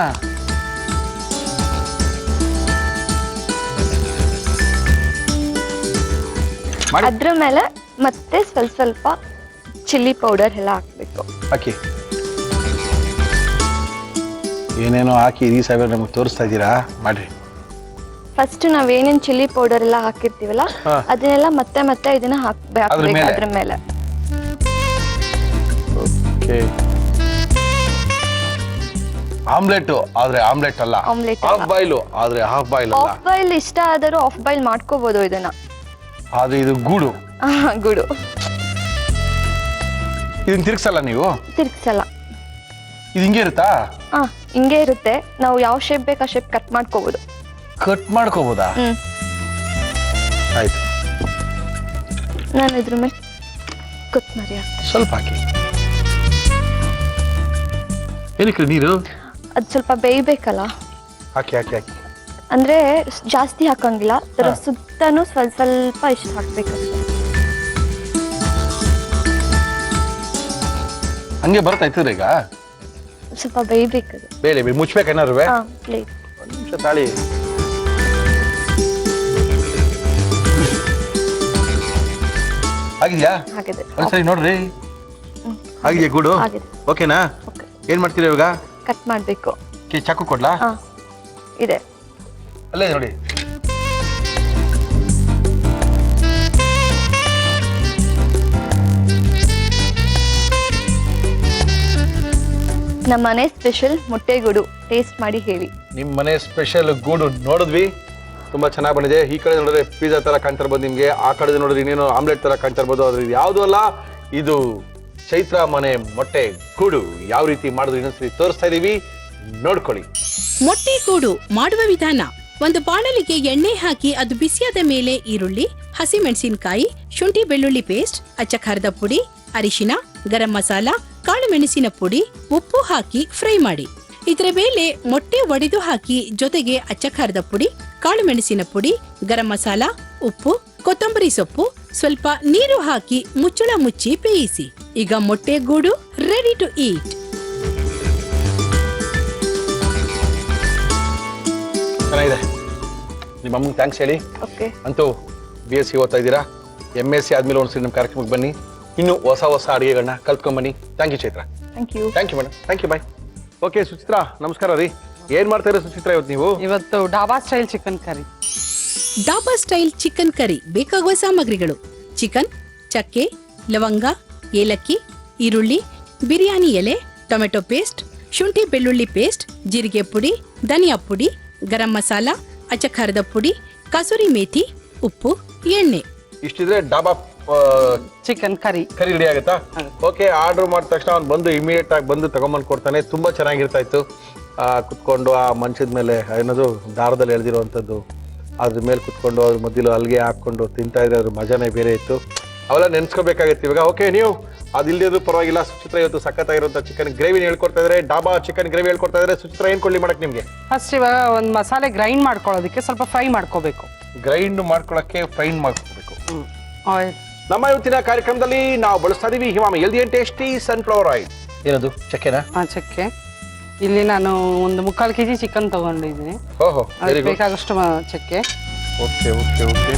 ಅದ್ರ ಮೇಲೆ ಮತ್ತೆ ಸ್ವಲ್ಪ ಚಿಲ್ಲಿ ಪೌಡರ್ ಎಲ್ಲ ಹಾಕ್ಬೇಕು. ಹಾಕಿ. ಏನೇನೋ ಹಾಕಿ ಈ ಸಾವಿರ ನಮಗೆ ತೋರಿಸ್ತಾ ಇದ್ದೀರಾ? ಮಾಡ್ರಿ. ಫಸ್ಟ್ ನಾವೇನೇನ್ ಚಿಲ್ಲಿ ಪೌಡರ್ ಎಲ್ಲ ಹಾಕಿರ್ತೀವಲ್ಲ, ಅದನ್ನೆಲ್ಲ ಮತ್ತೆ ಇದನ್ನ ಹಾಕ್ಬೇಕು ಅದ್ರ ಮೇಲೆ. ಆಮ್ಲೆಟ್ ಆದ್ರೆ ಆಮ್ಲೆಟ್ ಅಲ್ಲ, ಹಾಫ್ ಬಾಯ್ಲ್ ಆದ್ರೆ ಹಾಫ್ ಬಾಯ್ಲ್ ಅಲ್ಲ. ಹಾಫ್ ಬಾಯ್ಲ್ ಇಷ್ಟ ಆದರೂ ಹಾಫ್ ಬಾಯ್ಲ್ ಮಾಡ್ಕೋಬಹುದು ಇದನ್ನ. ಆದ್ರೆ ಇದು ಗೂಡು. ಗೂಡು. ಇದನ್ನ ತಿರ್ಗ್ಸಲ್ಲ ನೀವು? ತಿರ್ಗ್ಸಲ್ಲ. ಇದು ಹಿಂಗೆ ಇರುತ್ತಾ? ಹಿಂಗೆ ಇರುತ್ತೆ. ನಾವು ಯಾವ ಶೇಪ್ ಬೇಕು ಆ ಶೇಪ್ ಕಟ್ ಮಾಡ್ಕೋಬಹುದು. ಕಟ್ ಮಾಡ್ಕೋಬಹುದಾ? ಆಯ್ತು. ನಾನು ಇದ್ರ ಮೇಲೆ ಕೊತ್ತಂಬರಿ ಹಾಕ್ತೀನಿ. ಸ್ವಲ್ಪ ಹಾಕಿ. ಏನಕ್ಕೆ ನೀರು? ಅದು ಸ್ವಲ್ಪ ಬೇಯಬೇಕಲ್ಲ. ಹಾಕಿ ಹಾಕಿ ಹಾಕಿ. ಅಂದ್ರೆ ಜಾಸ್ತಿ ಹಾಕಂಗಿಲ್ಲ, ಸುತ್ತನೂ ಸ್ವಲ್ಪ ಇಷ್ಟು ಹಾಕ್ಬೇಕು. ಹಂಗೆ ಬರ್ತಾ ಇತ್ತು ಈಗ. ಸ್ವಲ್ಪ ಬೇಯಬೇಕದು. ಬೇಳೆ ಮುಚ್ಬೇಕೇನಾರು? ಪ್ಲೇಟ್ ಒಂದು ನಿಮಿಷ ತಾಳಿ. ಆಗಿದ್ಯಾ? ಆಗಿದೆ. ಒಂದ್ಸರಿ ನೋಡ್ರಿ. ಆಗಿದೆಯಾ ಗೂಡು? ಓಕೆನಾ? ಏನ್ ಮಾಡ್ತೀರಾ ಇವಾಗ? ಕಟ್ ಮಾಡ್ಬೇಕು. ಚಾಕು ಕೊಡ್ಲಾ? ಇದೆ ಅಲ್ಲೇ ನೋಡಿ. ನಮ್ಮ ಮನೆ ಸ್ಪೆಷಲ್ ಮೊಟ್ಟೆ ಗೂಡು. ಟೇಸ್ಟ್ ಮಾಡಿ ಹೇಳಿ. ನಿಮ್ಮ ಮನೆ ಸ್ಪೆಷಲ್ ಗೂಡು ನೋಡಿದ್ವಿ, ತುಂಬಾ ಚೆನ್ನಾಗಿ ಬಂದಿದೆ. ಈ ಕಡೆ ನೋಡಿದ್ರೆ ಪಿಜ್ಜಾ ತರ ಕಾಣ್ತಾ ಇರ್ಬೋದು ನಿಮ್ಗೆ, ಆ ಕಡೆ ನೋಡಿದ್ರೆ ಇನ್ನೇನು ಆಮ್ಲೆಟ್ ತರ ಕಾಣ್ತಾ ಇರ್ಬೋದು. ಆದ್ರೆ ಇದು ಯಾವುದು ಅಲ್ಲ, ಇದು ಚೈತ್ರ ಮನೆ ಮೊಟ್ಟೆ ಗೂಡು. ಯಾವ ರೀತಿ ಮಾಡಿದ್ರು ಇನ್ನೊಂದ್ಸರಿ ತೋರಿಸ್ತಾ ಇದೀವಿ, ನೋಡ್ಕೊಳ್ಳಿ. ಮೊಟ್ಟೆ ಗೂಡು ಮಾಡುವ ವಿಧಾನ: ಒಂದು ಬಾಣಲಿಗೆ ಎಣ್ಣೆ ಹಾಕಿ ಅದು ಬಿಸಿಯಾದ ಮೇಲೆ ಈರುಳ್ಳಿ, ಹಸಿಮೆಣಸಿನಕಾಯಿ, ಶುಂಠಿ ಬೆಳ್ಳುಳ್ಳಿ ಪೇಸ್ಟ್, ಅಚ್ಚ ಖಾರದ ಪುಡಿ, ಅರಿಶಿನ, ಗರಂ ಮಸಾಲ, ಕಾಳು ಮೆಣಸಿನ ಪುಡಿ, ಉಪ್ಪು ಹಾಕಿ ಫ್ರೈ ಮಾಡಿ. ಇದರ ಮೇಲೆ ಮೊಟ್ಟೆ ಒಡೆದು ಹಾಕಿ ಜೊತೆಗೆ ಅಚ್ಚ ಖಾರದ ಪುಡಿ, ಕಾಳು ಮೆಣಸಿನ ಪುಡಿ, ಗರಂ ಮಸಾಲ, ಉಪ್ಪು, ಕೊತ್ತಂಬರಿ ಸೊಪ್ಪು, ಸ್ವಲ್ಪ ನೀರು ಹಾಕಿ ಮುಚ್ಚಳ ಮುಚ್ಚಿ ಬೇಯಿಸಿ. ಈಗ ಮೊಟ್ಟೆ ಗೂಡು ರೆಡಿ ಟು ಈಟ್. ಚೆನ್ನಾಗಿದೆ. ನಿಮ್ಮ ಅಮ್ಮಂಗೆ ಥ್ಯಾಂಕ್ಸ್ ಹೇಳಿ. ಅಂತೂ BSc ಓದ್ತಾ ಇದ್ದೀರಾ, MSc ಆದ್ಮೇಲೆ ಒಂದ್ಸರಿ ನಮ್ಮ ಕಾರ್ಯಕ್ರಮಕ್ಕೆ ಬನ್ನಿ. ಇನ್ನು ಹೊಸ ಹೊಸ ಅಡುಗೆಗಳನ್ನ ಕಲ್ತ್ಕೊಂಬನ್ನಿ. Thank you Chaitra. Thank you. Thank you madam. Thank you, bye. Okay Suchitra, ನಮಸ್ಕಾರ ರೀ. ಏನ್ ಮಾಡ್ತಾ ಇರೋ ಸುಚಿತ್ರಾ ಇವತ್ತು ನೀವು? ಇವತ್ತು dhaba style chicken curry. Dhaba style chicken curry ಬೇಕಾಗುವ ಸಾಮಗ್ರಿಗಳು: ಚಿಕನ್, ಚಕ್ಕೆ, ಲವಂಗ, ಏಲಕ್ಕಿ, ಈರುಳ್ಳಿ, ಬಿರಿಯಾನಿ ಎಲೆ, ಟೊಮೆಟೊ ಪೇಸ್ಟ್, ಶುಂಠಿ ಬೆಳ್ಳುಳ್ಳಿ ಪೇಸ್ಟ್, ಜೀರಿಗೆ ಪುಡಿ, ಧನಿಯಾ ಪುಡಿ, ಗರಂ ಮಸಾಲ, ಅಚ್ಚ ಖಾರದ ಪುಡಿ, ಕಸೂರಿ ಮೇಥಿ, ಉಪ್ಪು, ಎಣ್ಣೆ. ಇಷ್ಟಿದ್ರೆ ಡಾಬಾ ಚಿಕನ್ ಕರಿ ರೆಡಿ ಆಗುತ್ತಾ? ಓಕೆ, ಆರ್ಡರ್ ಮಾಡಿದ ತಕ್ಷಣ ಅವ್ನು ಬಂದು ಇಮಿಡಿಯೇಟ್ ಆಗಿ ಬಂದು ತಗೊಂಬಂದು ಕೊಡ್ತಾನೆ. ತುಂಬಾ ಚೆನ್ನಾಗಿರ್ತಾ ಇತ್ತು. ಕುತ್ಕೊಂಡು ಆ ಮಂಚದ ಮೇಲೆ ಏನದು ದಾರದಲ್ಲಿ ಎಳೆದಿರುವಂಥದ್ದು, ಅದ್ರ ಮೇಲೆ ಕುತ್ಕೊಂಡು ಅದ್ರ ಮಧ್ಯಲು ಅಲ್ಲಿಗೆ ಹಾಕೊಂಡು ತಿಂತಾ ಇದ್ರೆ ಅದ್ರ ಮಜಾನೇ ಬೇರೆ ಇತ್ತು. ಅವೆಲ್ಲ ನೆನ್ಸ್ಕೋಬೇಕಾಗಿತ್ತು ಇವಾಗ. ಓಕೆ, ನೀವು ಅದಿಲ್ಲದಿದ್ರು ಪರವಾಗಿಲ್ಲ. ಸುಚಿತ್ರ ಇವತ್ತು ಸಖತ್ತಾಗಿರುವಂಥ ಚಿಕನ್ ಗ್ರೇವಿನ ಹೇಳ್ಕೊಡ್ತಾ ಇದ್ದಾರೆ. ಡಾಬಾ ಚಿಕನ್ ಗ್ರೇವಿ ಹೇಳ್ಕೊಡ್ತಾ ಇದ್ದಾರೆ. ಸುಚಿತ್ರ ಏನ್ ಕೊಡ್ಲಿ ಮಾಡಕ್ ನಿಮ್ಗೆ? ಫಸ್ಟ್ ಇವಾಗ ಒಂದು ಮಸಾಲೆ ಗ್ರೈಂಡ್ ಮಾಡ್ಕೊಳ್ಳೋದಕ್ಕೆ ಸ್ವಲ್ಪ ಫ್ರೈ ಮಾಡ್ಕೋಬೇಕು. ಗ್ರೈಂಡ್ ಮಾಡ್ಕೊಳಕ್ಕೆ ಫ್ರೈ ಮಾಡ್ಕೋಬೇಕು. ಆಯಿಲ್. ನಮ್ಮ ಇವತ್ತಿನ ಕಾರ್ಯಕ್ರಮದಲ್ಲಿ ನಾವು ಬಳಸ್ತಾ ಇದೀವಿ Himami healthy and tasty sunflower oil. ಏನದು ಚಕ್ಕೆನಾ? ಚಕ್ಕೆ. ಇಲ್ಲಿ ನಾನು ಒಂದು 3/4 kg ಚಿಕನ್ ತಗೊಂಡಿದ್ದೀನಿ. ಓಹೋ, ಅದಕ್ಕೆ ಬೇಕಾದಷ್ಟು ಚಕ್ಕೆ. Okay okay okay.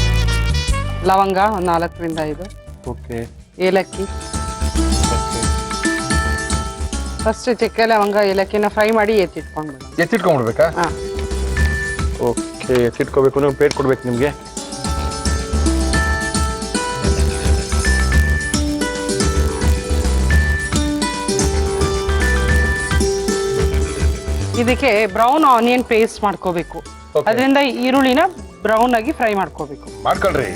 ಲವಂಗ ಒಂದು 4ರಿಂದ 5. ಓಕೆ. ಏಲಕ್ಕಿ. ಫಸ್ಟ್ ಚಕ್ಕೆ ಲವಂಗ ಏಲಕ್ಕಿನ ಫ್ರೈ ಮಾಡಿ ಎತ್ತಿಟ್ಕೊಂಡ್ಬಿಡ್ಬೇಕಾ? ಹಾಂ. ಓಕೆ, ಎತ್ತಿಟ್ಕೋಬೇಕು. ನೀವು ಪ್ಲೇಟ್ ಕೊಡ್ಬೇಕು ನಿಮಗೆ. ಇದಕ್ಕೆ ಬ್ರೌನ್ ಆನಿಯನ್ ಪೇಸ್ಟ್ ಮಾಡ್ಕೋಬೇಕು. ಅದರಿಂದ ಈರುಳ್ಳಿನ ಬ್ರೌನ್ ಆಗಿ ಫ್ರೈ ಮಾಡ್ಕೋಬೇಕು. ಮಾಡ್ಕೊಳ್ರಿ.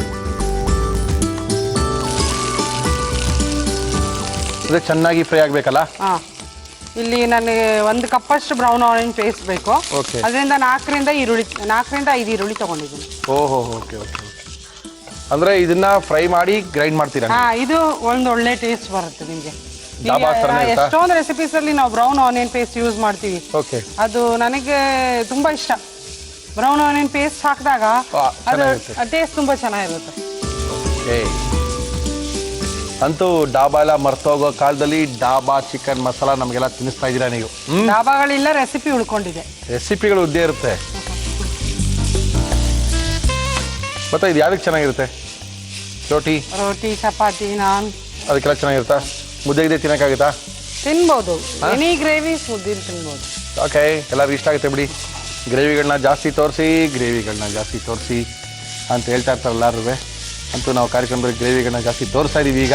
ಇದು ಚೆನ್ನಾಗಿ ಫ್ರೈ ಆಗ್ಬೇಕಲ್ಲ? ಹಾ. ಇಲ್ಲಿ ನನಗೆ 1 ಕಪ್ಪಷ್ಟು ಬ್ರೌನ್ ಆನಿಯನ್ ಪೇಸ್ಟ್ ಬೇಕು. ಓಕೆ. ಅದರಿಂದ 4ರಿಂದ 5 ಈರುಳ್ಳಿ ತಗೊಂಡಿದ್ದೀನಿ. ಓಹೋ, ಓಕೆ ಓಕೆ ಓಕೆ. ಅಂದ್ರೆ ಇದನ್ನ ಫ್ರೈ ಮಾಡಿ ಗ್ರೈಂಡ್ ಮಾಡ್ತೀರಾ? ಹಾ, ಇದು ಒಂದು ಒಳ್ಳೆ ಟೇಸ್ಟ್ ಬರುತ್ತೆ ನಿಮಗೆ. ಡಾಬಾ ಥರನೇ ಇರುತ್ತಾ? ಎಷ್ಟೊಂದು ರೆಸಿಪೀಸ್ ಅಲ್ಲಿ ನಾವು ಬ್ರೌನ್ ಆನಿಯನ್ ಪೇಸ್ಟ್ ಯೂಸ್ ಮಾಡ್ತೀವಿ. ಓಕೆ. ಅದು ನನಗೆ ತುಂಬಾ ಇಷ್ಟ. ಬ್ರೌನ್ ಆನಿಯನ್ ಪೇಸ್ಟ್ ಹಾಕಿದಾಗ ಅದು ಟೇಸ್ಟ್ ತುಂಬಾ ಚೆನ್ನಾಗಿರುತ್ತೆ. ಓಕೆ. ಅಂತೂ ಡಾಬಾ ಎಲ್ಲ ಮರ್ತೋಗೋ ಕಾಲದಲ್ಲಿ ಡಾಬಾ ಚಿಕನ್ ಮಸಾಲ ನಮಗೆಲ್ಲ ತಿನ್ನಿಸ್ತಾ ಇದ್ದೀರಾ ನೀವು. ಡಾಬಾಗಳಿಲ್ಲ, ರೆಸಿಪಿ ಉಳ್ಕೊಂಡಿದೆ. ರೆಸಿಪಿಗಳು ಇದ್ದೇ ಇರುತ್ತೆ. ಮತ್ತೆ ಇದು ಯಾವ್ದಕ್ಕೆ ಚೆನ್ನಾಗಿರುತ್ತೆ? ರೋಟಿ, ಚಪಾತಿ, ನಾನ್ ಅದಕ್ಕೆಲ್ಲ ಚೆನ್ನಾಗಿರುತ್ತಾ? ಮುದ್ದೆ ಇದೆ ತಿನ್ನಕ್ಕಾಗುತ್ತಾ? ತಿನ್ಬೋದು. ಎನಿ ಗ್ರೇವಿ ಮುದ್ದೆ ತಿನ್ಬೋದು. ಓಕೆ, ಎಲ್ಲರಿಗೂ ಇಷ್ಟ ಆಗುತ್ತೆ ಬಿಡಿ. ಗ್ರೇವಿಗಳನ್ನ ಜಾಸ್ತಿ ತೋರಿಸಿ ಅಂತ ಹೇಳ್ತಾ ಇರ್ತಾರೆ ಎಲ್ಲರೂ. ಅಂತೂ ನಾವು ಕಾರ್ಯಕ್ರಮದಲ್ಲಿ ಗ್ರೇವಿಗಳನ್ನ ಜಾಸ್ತಿ ತೋರಿಸ್ತಾ ಇದೀವಿ. ಈಗ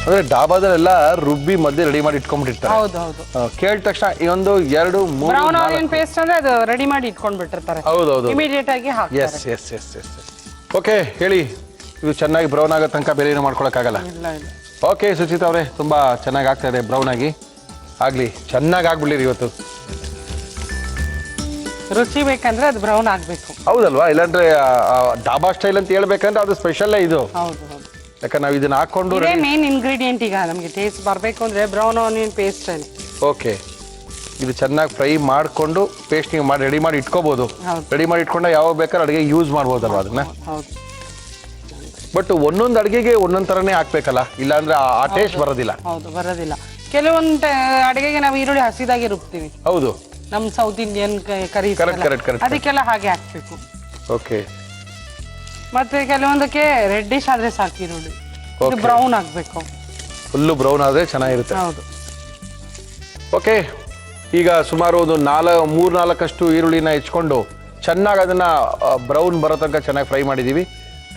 ಅಂದ್ರೆ ಡಾಬಾದಲ್ಲೆಲ್ಲ ರುಬ್ಬಿ ಮಧ್ಯೆ ರೆಡಿ ಮಾಡಿ ಇಟ್ಕೊಂಡ್ಬಿಟ್ಟಿರ್ತಾರೆ. ಹೌದೌದು. ಕೇಳಿದ ತಕ್ಷಣ ಈ 1 2 3 ಬ್ರೌನ್ ಆನಿಯನ್ ಪೇಸ್ಟ್ ಅಂದ್ರೆ ಅದು ರೆಡಿ ಮಾಡಿ ಇಟ್ಕೊಂಡ್ಬಿಟ್ಟಿರ್ತಾರೆ. ಹೌದೌದು, ಇಮಿಡಿಯೇಟ್ ಆಗಿ ಹಾಕ್ತಾರೆ. ಎಸ್. ಓಕೆ, ಹೇಳಿ. ಇದು ಚೆನ್ನಾಗಿ ಬ್ರೌನ್ ಆಗೋ ತನಕ ಬೇರೆ ಏನು ಮಾಡ್ಕೊಳಕ್ಕಾಗಲ್ಲ. ಇಲ್ಲ. ಓಕೆ ಸುಚಿತಾ ಅವರೇ, ತುಂಬಾ ಚೆನ್ನಾಗಿ ಆಗ್ತಾ ಇದೆ. ಬ್ರೌನ್ ಆಗಿ ಆಗ್ಲಿ, ಚೆನ್ನಾಗಿ ಆಗ್ಬಿಡ್ಲಿರಿ ಇವತ್ತು. ರುಚಿ ಬೇಕಂದ್ರೆ ಅದು ಬ್ರೌನ್ ಆಗ್ಬೇಕು. ಹೌದಲ್ವಾ? ಇಲ್ಲಾಂದ್ರೆ ಡಾಬಾ ಸ್ಟೈಲ್ ಅಂತ ಹೇಳ್ಬೇಕಂದ್ರೆ ಅದು ಸ್ಪೆಷಲ್ಲೇ ಇದು. ಹೌದು. ಯಾಕಂದ್ರೆ ನಾವು ಇದನ್ನ ಹಾಕೊಂಡು ಮೇನ್ ಇಂಗ್ರೀಡಿಯೆಂಟ್ ಈಗ ನಮಗೆ ಟೇಸ್ಟ್ ಬರಬೇಕು ಅಂದ್ರೆ ಬ್ರೌನ್ ಆನಿಯನ್ ಪೇಸ್ಟ್ ಅಲ್ಲಿ. ಓಕೆ, ಇದು ಚೆನ್ನಾಗಿ ಫ್ರೈ ಮಾಡಿಕೊಂಡು ಪೇಸ್ಟಿಂಗ್ ಮಾಡಿ ರೆಡಿ ಮಾಡಿ ಇಟ್ಕೋಬಹುದು. ರೆಡಿ ಮಾಡಿ ಇಟ್ಕೊಂಡ ಯಾವಾಗ ಬೇಕಾದ್ರೆ ಅಡುಗೆ ಯೂಸ್ ಮಾಡ್ಬೋದಲ್ವಾ ಅದನ್ನ? ಹೌದು. ಬಟ್ ಒಂದೊಂದು ಅಡುಗೆಗೆ ಒಂದೊಂದು ಥರನೇ ಹಾಕ್ಬೇಕಲ್ಲ, ಇಲ್ಲಾಂದ್ರೆ ಆ ಟೇಸ್ಟ್ ಬರೋದಿಲ್ಲ. ಹೌದು, ಬರೋದಿಲ್ಲ. ಕೆಲವೊಂದು ಅಡುಗೆಗೆ ನಾವು ಈರುಳ್ಳಿ ಹಸಿದಾಗಿ ರುಬ್ತೀವಿ. ಹೌದು, ನಮ್ಮ ಸೌತ್ ಇಂಡಿಯನ್ ಕರಿ ಅದಕ್ಕೆಲ್ಲ ಹಾಗೆ ಹಾಕ್ಬೇಕು. ಓಕೆ. ಮತ್ತೆ ಕೆಲವೊಂದಕ್ಕೆ ರೆಡ್ಡಿಶ್ ಆದ್ರೆ ಸಾಕು ಈರುಳ್ಳಿ. ಇದು ಬ್ರೌನ್ ಆಗ್ಬೇಕು. ಫುಲ್ಲು ಬ್ರೌನ್ ಆದ್ರೆ ಚೆನ್ನಾಗಿರುತ್ತೆ. ಹೌದು. ಓಕೆ, ಈಗ ಸುಮಾರು ಒಂದು 3-4 ಈರುಳ್ಳಿನ ಹೆಚ್ಕೊಂಡು ಚೆನ್ನಾಗಿ ಅದನ್ನ ಬ್ರೌನ್ ಬರೋ ತನಕ ಚೆನ್ನಾಗಿ ಫ್ರೈ ಮಾಡಿದೀವಿ.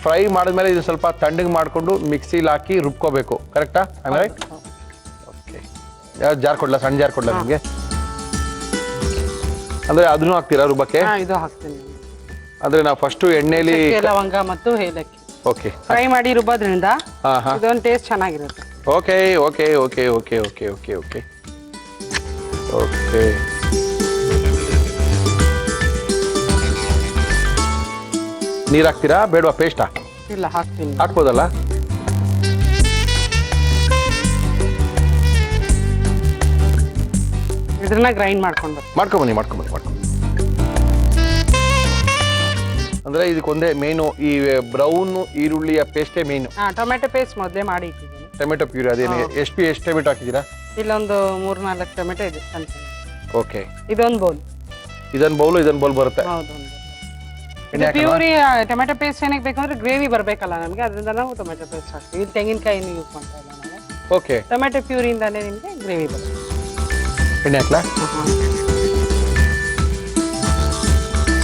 ಫ್ರೈ ಮಾಡಿದ್ಮೇಲೆ ಇದು ಸ್ವಲ್ಪ ತಣ್ಣಗೆ ಮಾಡಿಕೊಂಡು ಮಿಕ್ಸಿಲಿ ಹಾಕಿ ರುಬ್ಕೋಬೇಕು. ಕರೆಕ್ಟಾ? ಆಮೇಲೆ ಓಕೆ, ಯಾವ್ದು ಜಾರ್ ಕೊಡ್ಲಾ? ಸಣ್ಣ ಜಾರ್ ಕೊಡ್ಲಾ ನಿಮಗೆ? ಅಂದ್ರೆ ಅದನ್ನು ಹಾಕ್ತೀರಾ ರುಬ್ಬಕ್ಕೆ? ಇದು ಹಾಕ್ತೀನಿ. ಅಂದ್ರೆ ನಾವು ಫಸ್ಟ್ ಎಣ್ಣೆಲಿ ಲವಂಗ ಮತ್ತು ಏಲಕ್ಕಿ ಓಕೆ ಫ್ರೈ ಮಾಡಿ ರುಬ್ಬೋದ್ರಿಂದ ಇದೊಂದು ಟೇಸ್ಟ್ ಚೆನ್ನಾಗಿರುತ್ತೆ. Okay okay okay okay okay okay okay okay. ನೀರು ಹಾಕ್ತೀರಾ ಬೇಡವಾ? ಪೇಸ್ಟಾ? ಇಲ್ಲ, ಹಾಕ್ತೀನಿ. ಹಾಕ್ಬೋದಲ್ಲ? ಇದನ್ನ ಗ್ರೈಂಡ್ ಮಾಡ್ಕೊಂಡ್ಬನ್ನಿ. ಅಂದ್ರೆ ಇದಕ್ಕೊಂದೇ ಮೇನು ಈ ಬ್ರೌನ್ ಈರುಳ್ಳಿಯ ಪೇಸ್ಟೇ ಮೇನು. ಟೊಮೆಟೊ ಪೇಸ್ಟ್ ಮೊದಲೇ ಮಾಡಿ ಇಟ್ಟಿದ್ದೀನಿ. ಟೊಮೆಟೊ ಪ್ಯೂರಿ ಅದೇನು ಎಷ್ಟು ಟೊಮೆಟೊ ಹಾಕಿದ್ದೀರಾ? ಇಲ್ಲೊಂದು 3-4 ಟೊಮೆಟೊ ಇದೆ. ಓಕೆ, ಇದೊಂದು ಬೌಲ್ ಬರುತ್ತೆ. ಹೌದು. ಎಣ್ಣೆ ಹಾಕಲ್ವಾ? ಪ್ಯೂರಿ ಟೊಮೆಟೊ ಪೇಸ್ಟ್ ಏನಕ್ಕೆ ಬೇಕಂದ್ರೆ ಗ್ರೇವಿ ಬರಬೇಕಲ್ಲ ನಮಗೆ, ಅದರಿಂದ ನಾವು ಟೊಮೆಟೊ ಪೇಸ್ಟ್ ಹಾಕ್ತೀವಿ. ಇಲ್ಲಿ ತೆಂಗಿನಕಾಯಿನ ಯೂಸ್ ಮಾಡ್ತಾ ಇಲ್ಲ ನಾವು. ಓಕೆ. ಟೊಮೆಟೊ ಪ್ಯೂರಿಯಿಂದಾನೇ ನಿಮಗೆ ಗ್ರೇವಿ ಬರುತ್ತೆ. ಎಣ್ಣೆ ಹಾಕ್ಲಾ?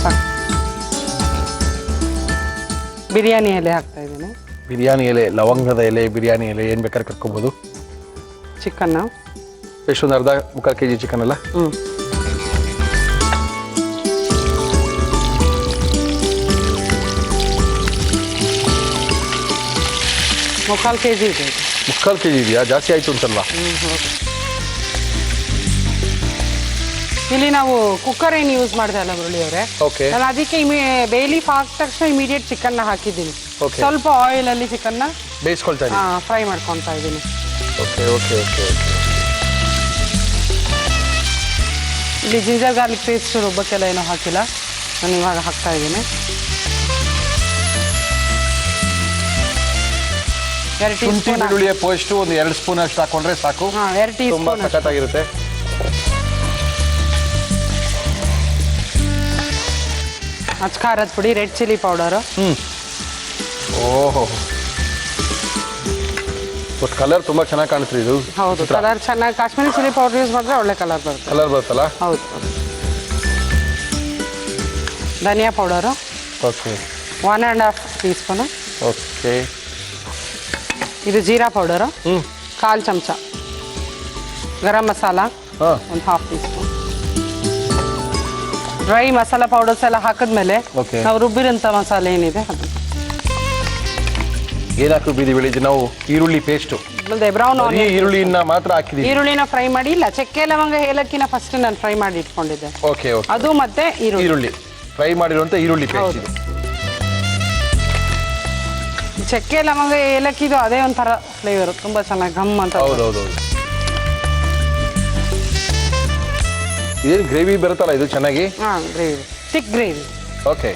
ಸಾಕು. ಬಿರಿಯಾನಿ ಎಲೆ ಹಾಕ್ತಾ ಇದ್ದೀನಿ. ಬಿರಿಯಾನಿ ಎಲೆ, ಲವಂಗದ ಎಲೆ, ಬಿರಿಯಾನಿ ಎಲೆ ಏನು ಬೇಕಾದ್ರೆ ಕರ್ಕೊಬೋದು. ಚಿಕನ್ ಎಷ್ಟೊಂದು ಅರ್ಧ ಮುಕ್ಕಾಲು kg ಚಿಕನ್ ಅಲ್ಲ? ಮುಕ್ಕಾಲು kg ಇದೆ. ಮುಕ್ಕಾಲು kg ಇದೆಯಾ? ಜಾಸ್ತಿ ಆಯ್ತು ಅಂತಲ್ವಾ? ಇಲ್ಲಿ ನಾವು ಕುಕ್ಕರ್ ಏನು ಯೂಸ್ ಮಾಡ್ದೆ ಅಲ್ಲ ಮುರಳಿ ಅವರೇ, ಓಕೆ. ನಾನು ಅದಕ್ಕೆ ಬೇ ಲೀಫ್ ಹಾಕಿದ ತಕ್ಷಣ ಇಮಿಡಿಯೇಟ್ ಚಿಕನ್ನ ಹಾಕಿದ್ದೀನಿ. Okay. ಸ್ವಲ್ಪ ಆಯಿಲ್ ಅಲ್ಲಿ ಚಿಕನ್ನ ಬೇಯಿಸ್ಕೊಳ್ತಾ ಇದ್ದೀನಿ. ಫ್ರೈ ಮಾಡ್ಕೊತಾ ಇದ್ದೀನಿ. Okay okay okay okay. ಇಲ್ಲಿ ಜಿಂಜರ್ ಗಾರ್ಲಿಕ್ ಪೇಸ್ಟ್ ರುಬ್ಬಕ್ಕೆಲ್ಲ ಏನೂ ಹಾಕಿಲ್ಲ, ನಾನು ಇವಾಗ ಹಾಕ್ತಾ ಇದ್ದೀನಿ. 2 ಶುಂಠಿ ಟೀಸ್ಪೂನ್ ಬೆಳ್ಳುಳ್ಳಿಯ ಪೇಸ್ಟ್ ಒಂದು 2 ಸ್ಪೂನ್ ಅಷ್ಟು ಹಾಕೊಂಡ್ರೆ ಸಾಕು. 2 ತುಂಬಾ ಟೀಸ್ಪೂನ್ ಸಖತ್ತಾಗಿರುತ್ತೆ. ಅಚ್ಚ ಖಾರದ ಪುಡಿ, ರೆಡ್ ಚಿಲ್ಲಿ ಪೌಡರು. ಓಹೋ, ಬಟ್ ಕಲರ್ ತುಂಬಾ ಚೆನ್ನಾಗಿ ಕಾಣುತ್ತೆ ಇದು. ಹೌದು, ಕಲರ್ ಚೆನ್ನಾಗಿ ಕಾಶ್ಮೀರಿ ಚಿಲ್ಲಿ ಪೌಡರ್ ಯೂಸ್ ಮಾಡಿದ್ರೆ ಒಳ್ಳೆ ಕಲರ್ ಬರುತ್ತೆ. ಕಲರ್ ಬರುತ್ತಲ್ಲ? ಹೌದು. ಧನಿಯಾ ಪೌಡರು ಓಕೆ. 1.5 ಟೀಸ್ಪೂನು. ಓಕೆ. ಇದು ಜೀರಾ ಪೌಡರು 1/4 ಚಮಚ. ಗರಂ ಮಸಾಲ ಹಾಂ, 1/2 ಟೀಸ್ಪೂನ್. ಡ್ರೈ ಮಸಾಲ ಪೌಡರ್ಸ್ ಎಲ್ಲ ಹಾಕಿದ್ಮೇಲೆ Okay. ನಾವು ರುಬ್ಬಿರೋಂಥ ಮಸಾಲೆ ಏನಿದೆ ಅದು ಏನು ಹಾಕಿದ್ದೀವಿ ಬೆಳಿಗ್ಗೆ ನಾವು? ಈರುಳ್ಳಿ ಪೇಸ್ಟು, ಮುಂದೆ ಬ್ರೌನ್ ಈ ಈರುಳ್ಳಿನ ಮಾತ್ರ ಹಾಕಿದ್ದೀವಿ. ಈರುಳ್ಳಿನ ಫ್ರೈ ಮಾಡಿ, ಇಲ್ಲ ಚಕ್ಕೆ ಲವಂಗ ಏಲಕ್ಕಿನ ಫಸ್ಟ್ ನಾನು ಫ್ರೈ ಮಾಡಿ ಇಟ್ಕೊಂಡಿದ್ದೆ. Okay okay. ಅದು ಮತ್ತೆ ಈರುಳ್ಳಿ ಫ್ರೈ ಮಾಡಿರುವಂಥ ಈರುಳ್ಳಿ ಪೇಸ್ಟ್ ಹೌದು. ಇದು. ಚಕ್ಕೆ ಲವಂಗ ಏಲಕ್ಕಿದು ಅದೇ ಒಂಥರ ಫ್ಲೇವರ್, ತುಂಬಾ ಚೆನ್ನಾಗಿ ಘಮ್ ಅಂತ. ಹೌದೌದು. ಇದೇನು ಗ್ರೇವಿ ಬರುತ್ತಲ್ಲ ಇದು ಚೆನ್ನಾಗಿ? ಹಾಂ, ಗ್ರೇವಿ, ಥಿಕ್ ಗ್ರೇವಿ. ಓಕೆ.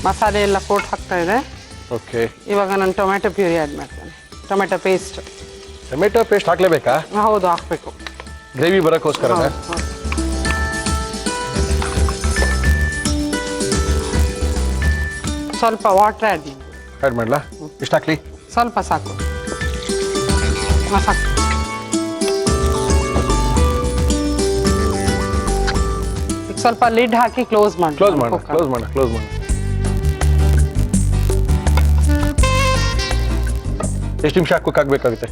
ಮಸಾಲೆ ಎಲ್ಲ ಕೋಟ್ ಹಾಕ್ತಾ ಇದೆ. ಓಕೆ. ಇವಾಗ ನಾನು ಟೊಮೆಟೊ ಪ್ಯೂರಿ ಆ್ಯಡ್ ಮಾಡ್ತೇನೆ. Tomato paste. ಟೊಮೆಟೊ ಪೇಸ್ಟ್ ಹಾಕ್ಲೇಬೇಕಾ? ಹೌದು, ಹಾಕಬೇಕು. ಗ್ರೇವಿ ಬರೋಕ್ಕೋಸ್ಕರ? ಸ್ವಲ್ಪ ವಾಟರ್ ಆ್ಯಡ್ ಮಾಡಲಾ? ಎಷ್ಟು ಹಾಕ್ಲಿ? ಸ್ವಲ್ಪ ಸಾಕು. ಸಾಕು. ಈಗ ಸ್ವಲ್ಪ ಲಿಡ್ ಹಾಕಿ ಕ್ಲೋಸ್ ಮಾಡಿ. ಕ್ಲೋಸ್ ಮಾಡಿ. ಎಷ್ಟು ನಿಮಿಷ ಕುಕ್ ಆಗಬೇಕಾಗುತ್ತೆ?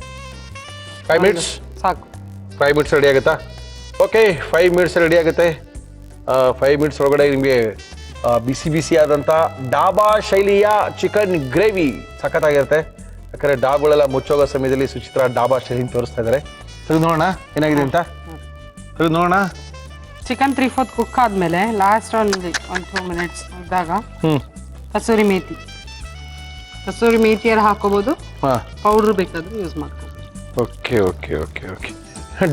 5 ಮಿನಿಟ್ಸ್ ಸಾಕು. 5 ಮಿನಿಟ್ಸ್ ರೆಡಿ ಆಗುತ್ತಾ? ಓಕೆ, 5 ಮಿನಿಟ್ಸ್ ರೆಡಿ ಆಗುತ್ತೆ. 5 ಮಿನಿಟ್ಸ್ ಒಳಗಡೆ ನಿಮಗೆ ಬಿಸಿ ಬಿಸಿ ಆದಂಥ ಡಾಬಾ ಶೈಲಿಯ ಚಿಕನ್ ಗ್ರೇವಿ ಸಖತ್ತಾಗಿರುತ್ತೆ. ಯಾಕಂದರೆ ಡಾಬಾಗಳೆಲ್ಲ ಮುಚ್ಚೋಗೋ ಸಮಯದಲ್ಲಿ ಸುಚಿತ್ರಾ ಡಾಬಾ ಶೈಲಿನ ತೋರಿಸ್ತಾ ಇದ್ದಾರೆ. ತೆಗೆದು ನೋಡೋಣ ಏನಾಗಿದೆ ಅಂತ. ತೆಗೆದು ನೋಡೋಣ. ಚಿಕನ್ 3/4 ಕುಕ್ ಆದಮೇಲೆ ಲಾಸ್ಟ್ ಒಂದು 2 ಮಿನಿಟ್ಸ್ ಇದ್ದಾಗ ಕಸೂರಿ ಮೇಥಿ ಎಲ್ಲ ಹಾಕೋಬೋದು. ಹಾಂ, ಪೌಡ್ರ್ ಬೇಕಾದ್ರೆ ಯೂಸ್ ಮಾಡ್ಕೋಬೋದು. Okay okay okay okay.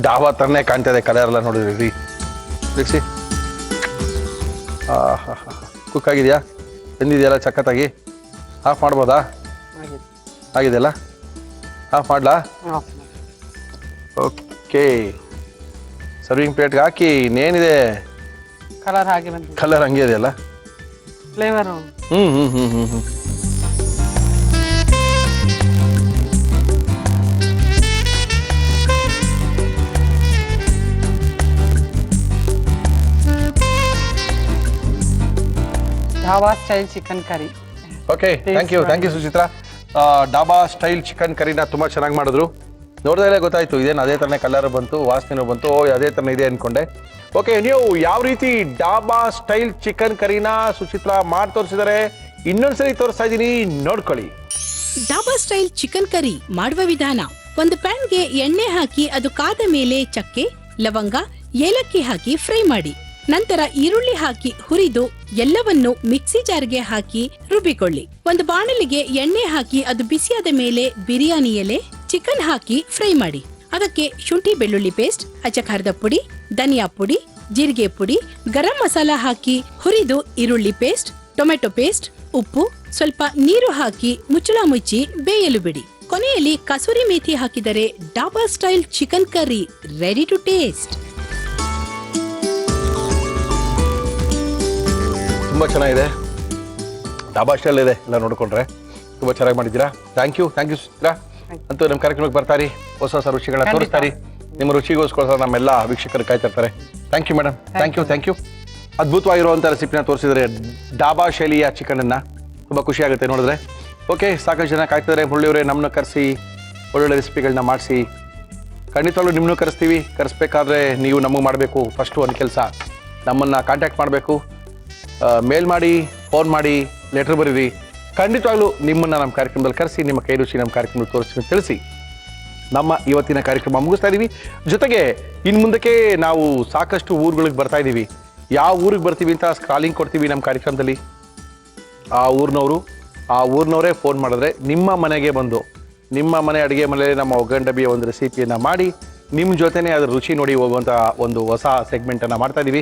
Dhaba ಥರನೇ ಕಾಣ್ತಾ ಇದೆ ಕಲರ್ ಎಲ್ಲ ನೋಡಿದ್ರಿ. ಬಿಡಿಸಿ. ಹಾಂ ಹಾಂ ಹಾಂ. ಕುಕ್ ಆಗಿದೆಯಾ? ಬೆಂದಿದೆಯಲ್ಲ ಸಖತ್ತಾಗಿ? ಆಫ್ ಮಾಡ್ಬೋದಾ? ಆಗಿದೆಯಲ್ಲ? ಆಫ್ ಮಾಡಲಾ? ಓಕೆ. ಸರ್ವಿಂಗ್ ಪ್ಲೇಟ್ಗೆ ಹಾಕಿ. ಇನ್ನೇನಿದೆ, ಕಲರ್ ಹಾಗೆ ಬಂದಿದೆ. ಕಲರ್ ಹಂಗೆ ಇದೆಯಲ್ಲ? ಫ್ಲೇವರು. ಹ್ಞೂ. Dhaba style chicken curry. Okay, thank you Suchitra. Dhaba style chicken ಕರಿನ ತುಂಬ ಚೆನ್ನಾಗಿ ಮಾಡಿದ್ರು. ನೋಡಿದಾಗಲೇ ಗೊತ್ತಾಯ್ತು ಇದೇನು ಅದೇ ಥರನೇ ಕಲರ್ ಬಂತು, ವಾಸನೆ ಬಂತು. ಅದೇ ಥರನೇ ಇದೆ ಅಂದ್ಕೊಂಡೆ. ಓಕೆ, ನೀವು ಯಾವ ರೀತಿ ಡಾಬಾ ಸ್ಟೈಲ್ ಚಿಕನ್ ಕರಿನ ಸುಚಿತ್ರಾ ಮಾಡಿ ತೋರಿಸಿದರೆ ಇನ್ನೊಂದ್ಸರಿ ತೋರಿಸ್ತಾ ಇದ್ದೀನಿ, ನೋಡ್ಕೊಳ್ಳಿ. ಡಾಬಾ ಸ್ಟೈಲ್ ಚಿಕನ್ ಕರಿ ಮಾಡುವ ವಿಧಾನ: ಒಂದು ಪ್ಯಾನ್ಗೆ ಎಣ್ಣೆ ಹಾಕಿ ಅದು ಕಾದ ಮೇಲೆ ಚಕ್ಕೆ, ಲವಂಗ, ಏಲಕ್ಕಿ ಹಾಕಿ ಫ್ರೈ ಮಾಡಿ. ನಂತರ ಈರುಳ್ಳಿ ಹಾಕಿ ಹುರಿದು ಎಲ್ಲವನ್ನು ಮಿಕ್ಸಿ ಜಾರ್ಗೆ ಹಾಕಿ ರುಬ್ಬಿಕೊಳ್ಳಿ. ಒಂದು ಬಾಣಲಿಗೆ ಎಣ್ಣೆ ಹಾಕಿ ಅದು ಬಿಸಿಯಾದ ಮೇಲೆ ಬಿರಿಯಾನಿ ಎಲೆ, ಚಿಕನ್ ಹಾಕಿ ಫ್ರೈ ಮಾಡಿ. ಅದಕ್ಕೆ ಶುಂಠಿ ಬೆಳ್ಳುಳ್ಳಿ ಪೇಸ್ಟ್, ಅಚ್ಚ ಖಾರದ ಪುಡಿ, ಧನಿಯಾ ಪುಡಿ, ಜೀರಿಗೆ ಪುಡಿ, ಗರಂ ಮಸಾಲ ಹಾಕಿ ಹುರಿದು ಈರುಳ್ಳಿ ಪೇಸ್ಟ್, ಟೊಮೆಟೊ ಪೇಸ್ಟ್, ಉಪ್ಪು, ಸ್ವಲ್ಪ ನೀರು ಹಾಕಿ ಮುಚ್ಚಳ ಮುಚ್ಚಿ ಬೇಯಲು ಬಿಡಿ. ಕೊನೆಯಲ್ಲಿ ಕಸೂರಿ ಮೇಥಿ ಹಾಕಿದರೆ dhaba style chicken curry ready to taste. ತುಂಬ ಚೆನ್ನಾಗಿದೆ, ಡಾಬಾ ಸ್ಟೈಲ್ ಇದೆ ಎಲ್ಲ ನೋಡಿಕೊಂಡ್ರೆ. ತುಂಬ ಚೆನ್ನಾಗಿ ಮಾಡಿದ್ದೀರಾ. Thank you Suchitra. ಅಂತೂ ನಮ್ಮ ಕಾರ್ಯಕ್ರಮಕ್ಕೆ ಬರ್ತಾರಿ, ಹೊಸ ಹೊಸ ರುಚಿಗಳನ್ನ ತೋರಿಸ್ತಾರಿ. ನಿಮ್ಮ ರುಚಿಗೋಸ್ಕರ ನಮ್ಮೆಲ್ಲ ವೀಕ್ಷಕರು ಕಾಯ್ತಾ ಇರ್ತಾರೆ. Thank you madam, thank you. ಅದ್ಭುತವಾಗಿರುವಂಥ ರೆಸಿಪಿನ ತೋರಿಸಿದರೆ ಡಾಬಾ ಶೈಲಿಯ ಚಿಕನನ್ನು. ತುಂಬ ಖುಷಿ ಆಗುತ್ತೆ ನೋಡಿದ್ರೆ. ಓಕೆ, ಸಾಕಷ್ಟು ಜನ ಕಾಯ್ತಿದ್ದಾರೆ. ಮುರಳಿಯವರೇ, ನಮ್ಮನ್ನ ಕರೆಸಿ ಒಳ್ಳೊಳ್ಳೆ ರೆಸಿಪಿಗಳನ್ನ ಮಾಡಿಸಿ. ಖಂಡಿತವಾಗ್ಲೂ ನಿಮ್ಮನ್ನು ಕರೆಸ್ತೀವಿ. ಕರೆಸ್ಬೇಕಾದ್ರೆ ನೀವು ನಮಗೆ ಮಾಡಬೇಕು ಫಸ್ಟು ಒಂದು ಕೆಲಸ, ನಮ್ಮನ್ನು ಕಾಂಟ್ಯಾಕ್ಟ್ ಮಾಡಬೇಕು. ಮೇಲ್ ಮಾಡಿ, ಫೋನ್ ಮಾಡಿ, ಲೆಟ್ರ್ ಬರೀರಿ. ಖಂಡಿತವಾಗ್ಲೂ ನಿಮ್ಮನ್ನು ನಮ್ಮ ಕಾರ್ಯಕ್ರಮದಲ್ಲಿ ಕರೆಸಿ ನಿಮ್ಮ ಕೈ ರುಚಿ ನಮ್ಮ ಕಾರ್ಯಕ್ರಮದಲ್ಲಿ ತೋರಿಸ್ತೀವಿ ಅಂತ ತಿಳಿಸಿ ನಮ್ಮ ಇವತ್ತಿನ ಕಾರ್ಯಕ್ರಮ ಮುಗಿಸ್ತಾ ಇದ್ದೀವಿ. ಜೊತೆಗೆ ಇನ್ನು ಮುಂದಕ್ಕೆ ನಾವು ಸಾಕಷ್ಟು ಊರುಗಳಿಗೆ ಬರ್ತಾ ಇದ್ದೀವಿ. ಯಾವ ಊರಿಗೆ ಬರ್ತೀವಿ ಅಂತ ಸ್ಕ್ರಾಲಿಂಗ್ ಕೊಡ್ತೀವಿ ನಮ್ಮ ಕಾರ್ಯಕ್ರಮದಲ್ಲಿ. ಆ ಊರಿನವರೇ ಫೋನ್ ಮಾಡಿದ್ರೆ ನಿಮ್ಮ ಮನೆಗೆ ಬಂದು ನಿಮ್ಮ ಮನೆ ಅಡುಗೆ ಮನೆಯಲ್ಲಿ ನಮ್ಮ ಒಗ್ಗರಣೆ ಡಬ್ಬಿಯ ಒಂದು ರೆಸಿಪಿಯನ್ನು ಮಾಡಿ ನಿಮ್ಮ ಜೊತೆನೇ ಅದರ ರುಚಿ ನೋಡಿ ಹೋಗುವಂಥ ಒಂದು ಹೊಸ ಸೆಗ್ಮೆಂಟನ್ನು ಮಾಡ್ತಾ ಇದ್ದೀವಿ.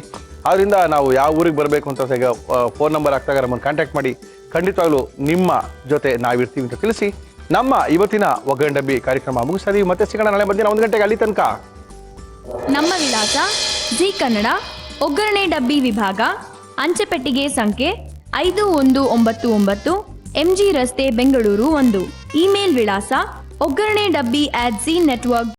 ಆದ್ದರಿಂದ ನಾವು ಯಾವ ಊರಿಗೆ ಬರಬೇಕು ಅಂತ ಫೋನ್ ನಂಬರ್ ಹಾಕ್ದಾಗ ನಮ್ಮನ್ನು ಕಾಂಟ್ಯಾಕ್ಟ್ ಮಾಡಿ. ಖಂಡಿತವಾಗ್ಲೂ ನಿಮ್ಮ ಜೊತೆ ನಾವಿರ್ತೀವಿ ಅಂತ ತಿಳಿಸಿ ನಮ್ಮ ಇವತ್ತಿನ ಒಗ್ಗರಣೆ ಡಬ್ಬಿ ಕಾರ್ಯಕ್ರಮ ಮುಗಿಸ್ತಾ ಇದೀವಿ. ಮತ್ತೆ ಸಿಗೋಣ ನಾಳೆ ಮಧ್ಯಾಹ್ನ 1 ಗಂಟೆಗೆ. ಅಲ್ಲಿ ತನಕ ನಮ್ಮ ವಿಳಾಸ ಜಿ ಕನ್ನಡ ಒಗ್ಗರಣೆ ಡಬ್ಬಿ ವಿಭಾಗ, ಅಂಚೆಪೆಟ್ಟಿಗೆ ಸಂಖ್ಯೆ 5199, MG ರಸ್ತೆ, ಬೆಂಗಳೂರು 1. ಇಮೇಲ್ ವಿಳಾಸ ಒಗ್ಗರಣೆ ಡಬ್ಬಿ@zeenetwork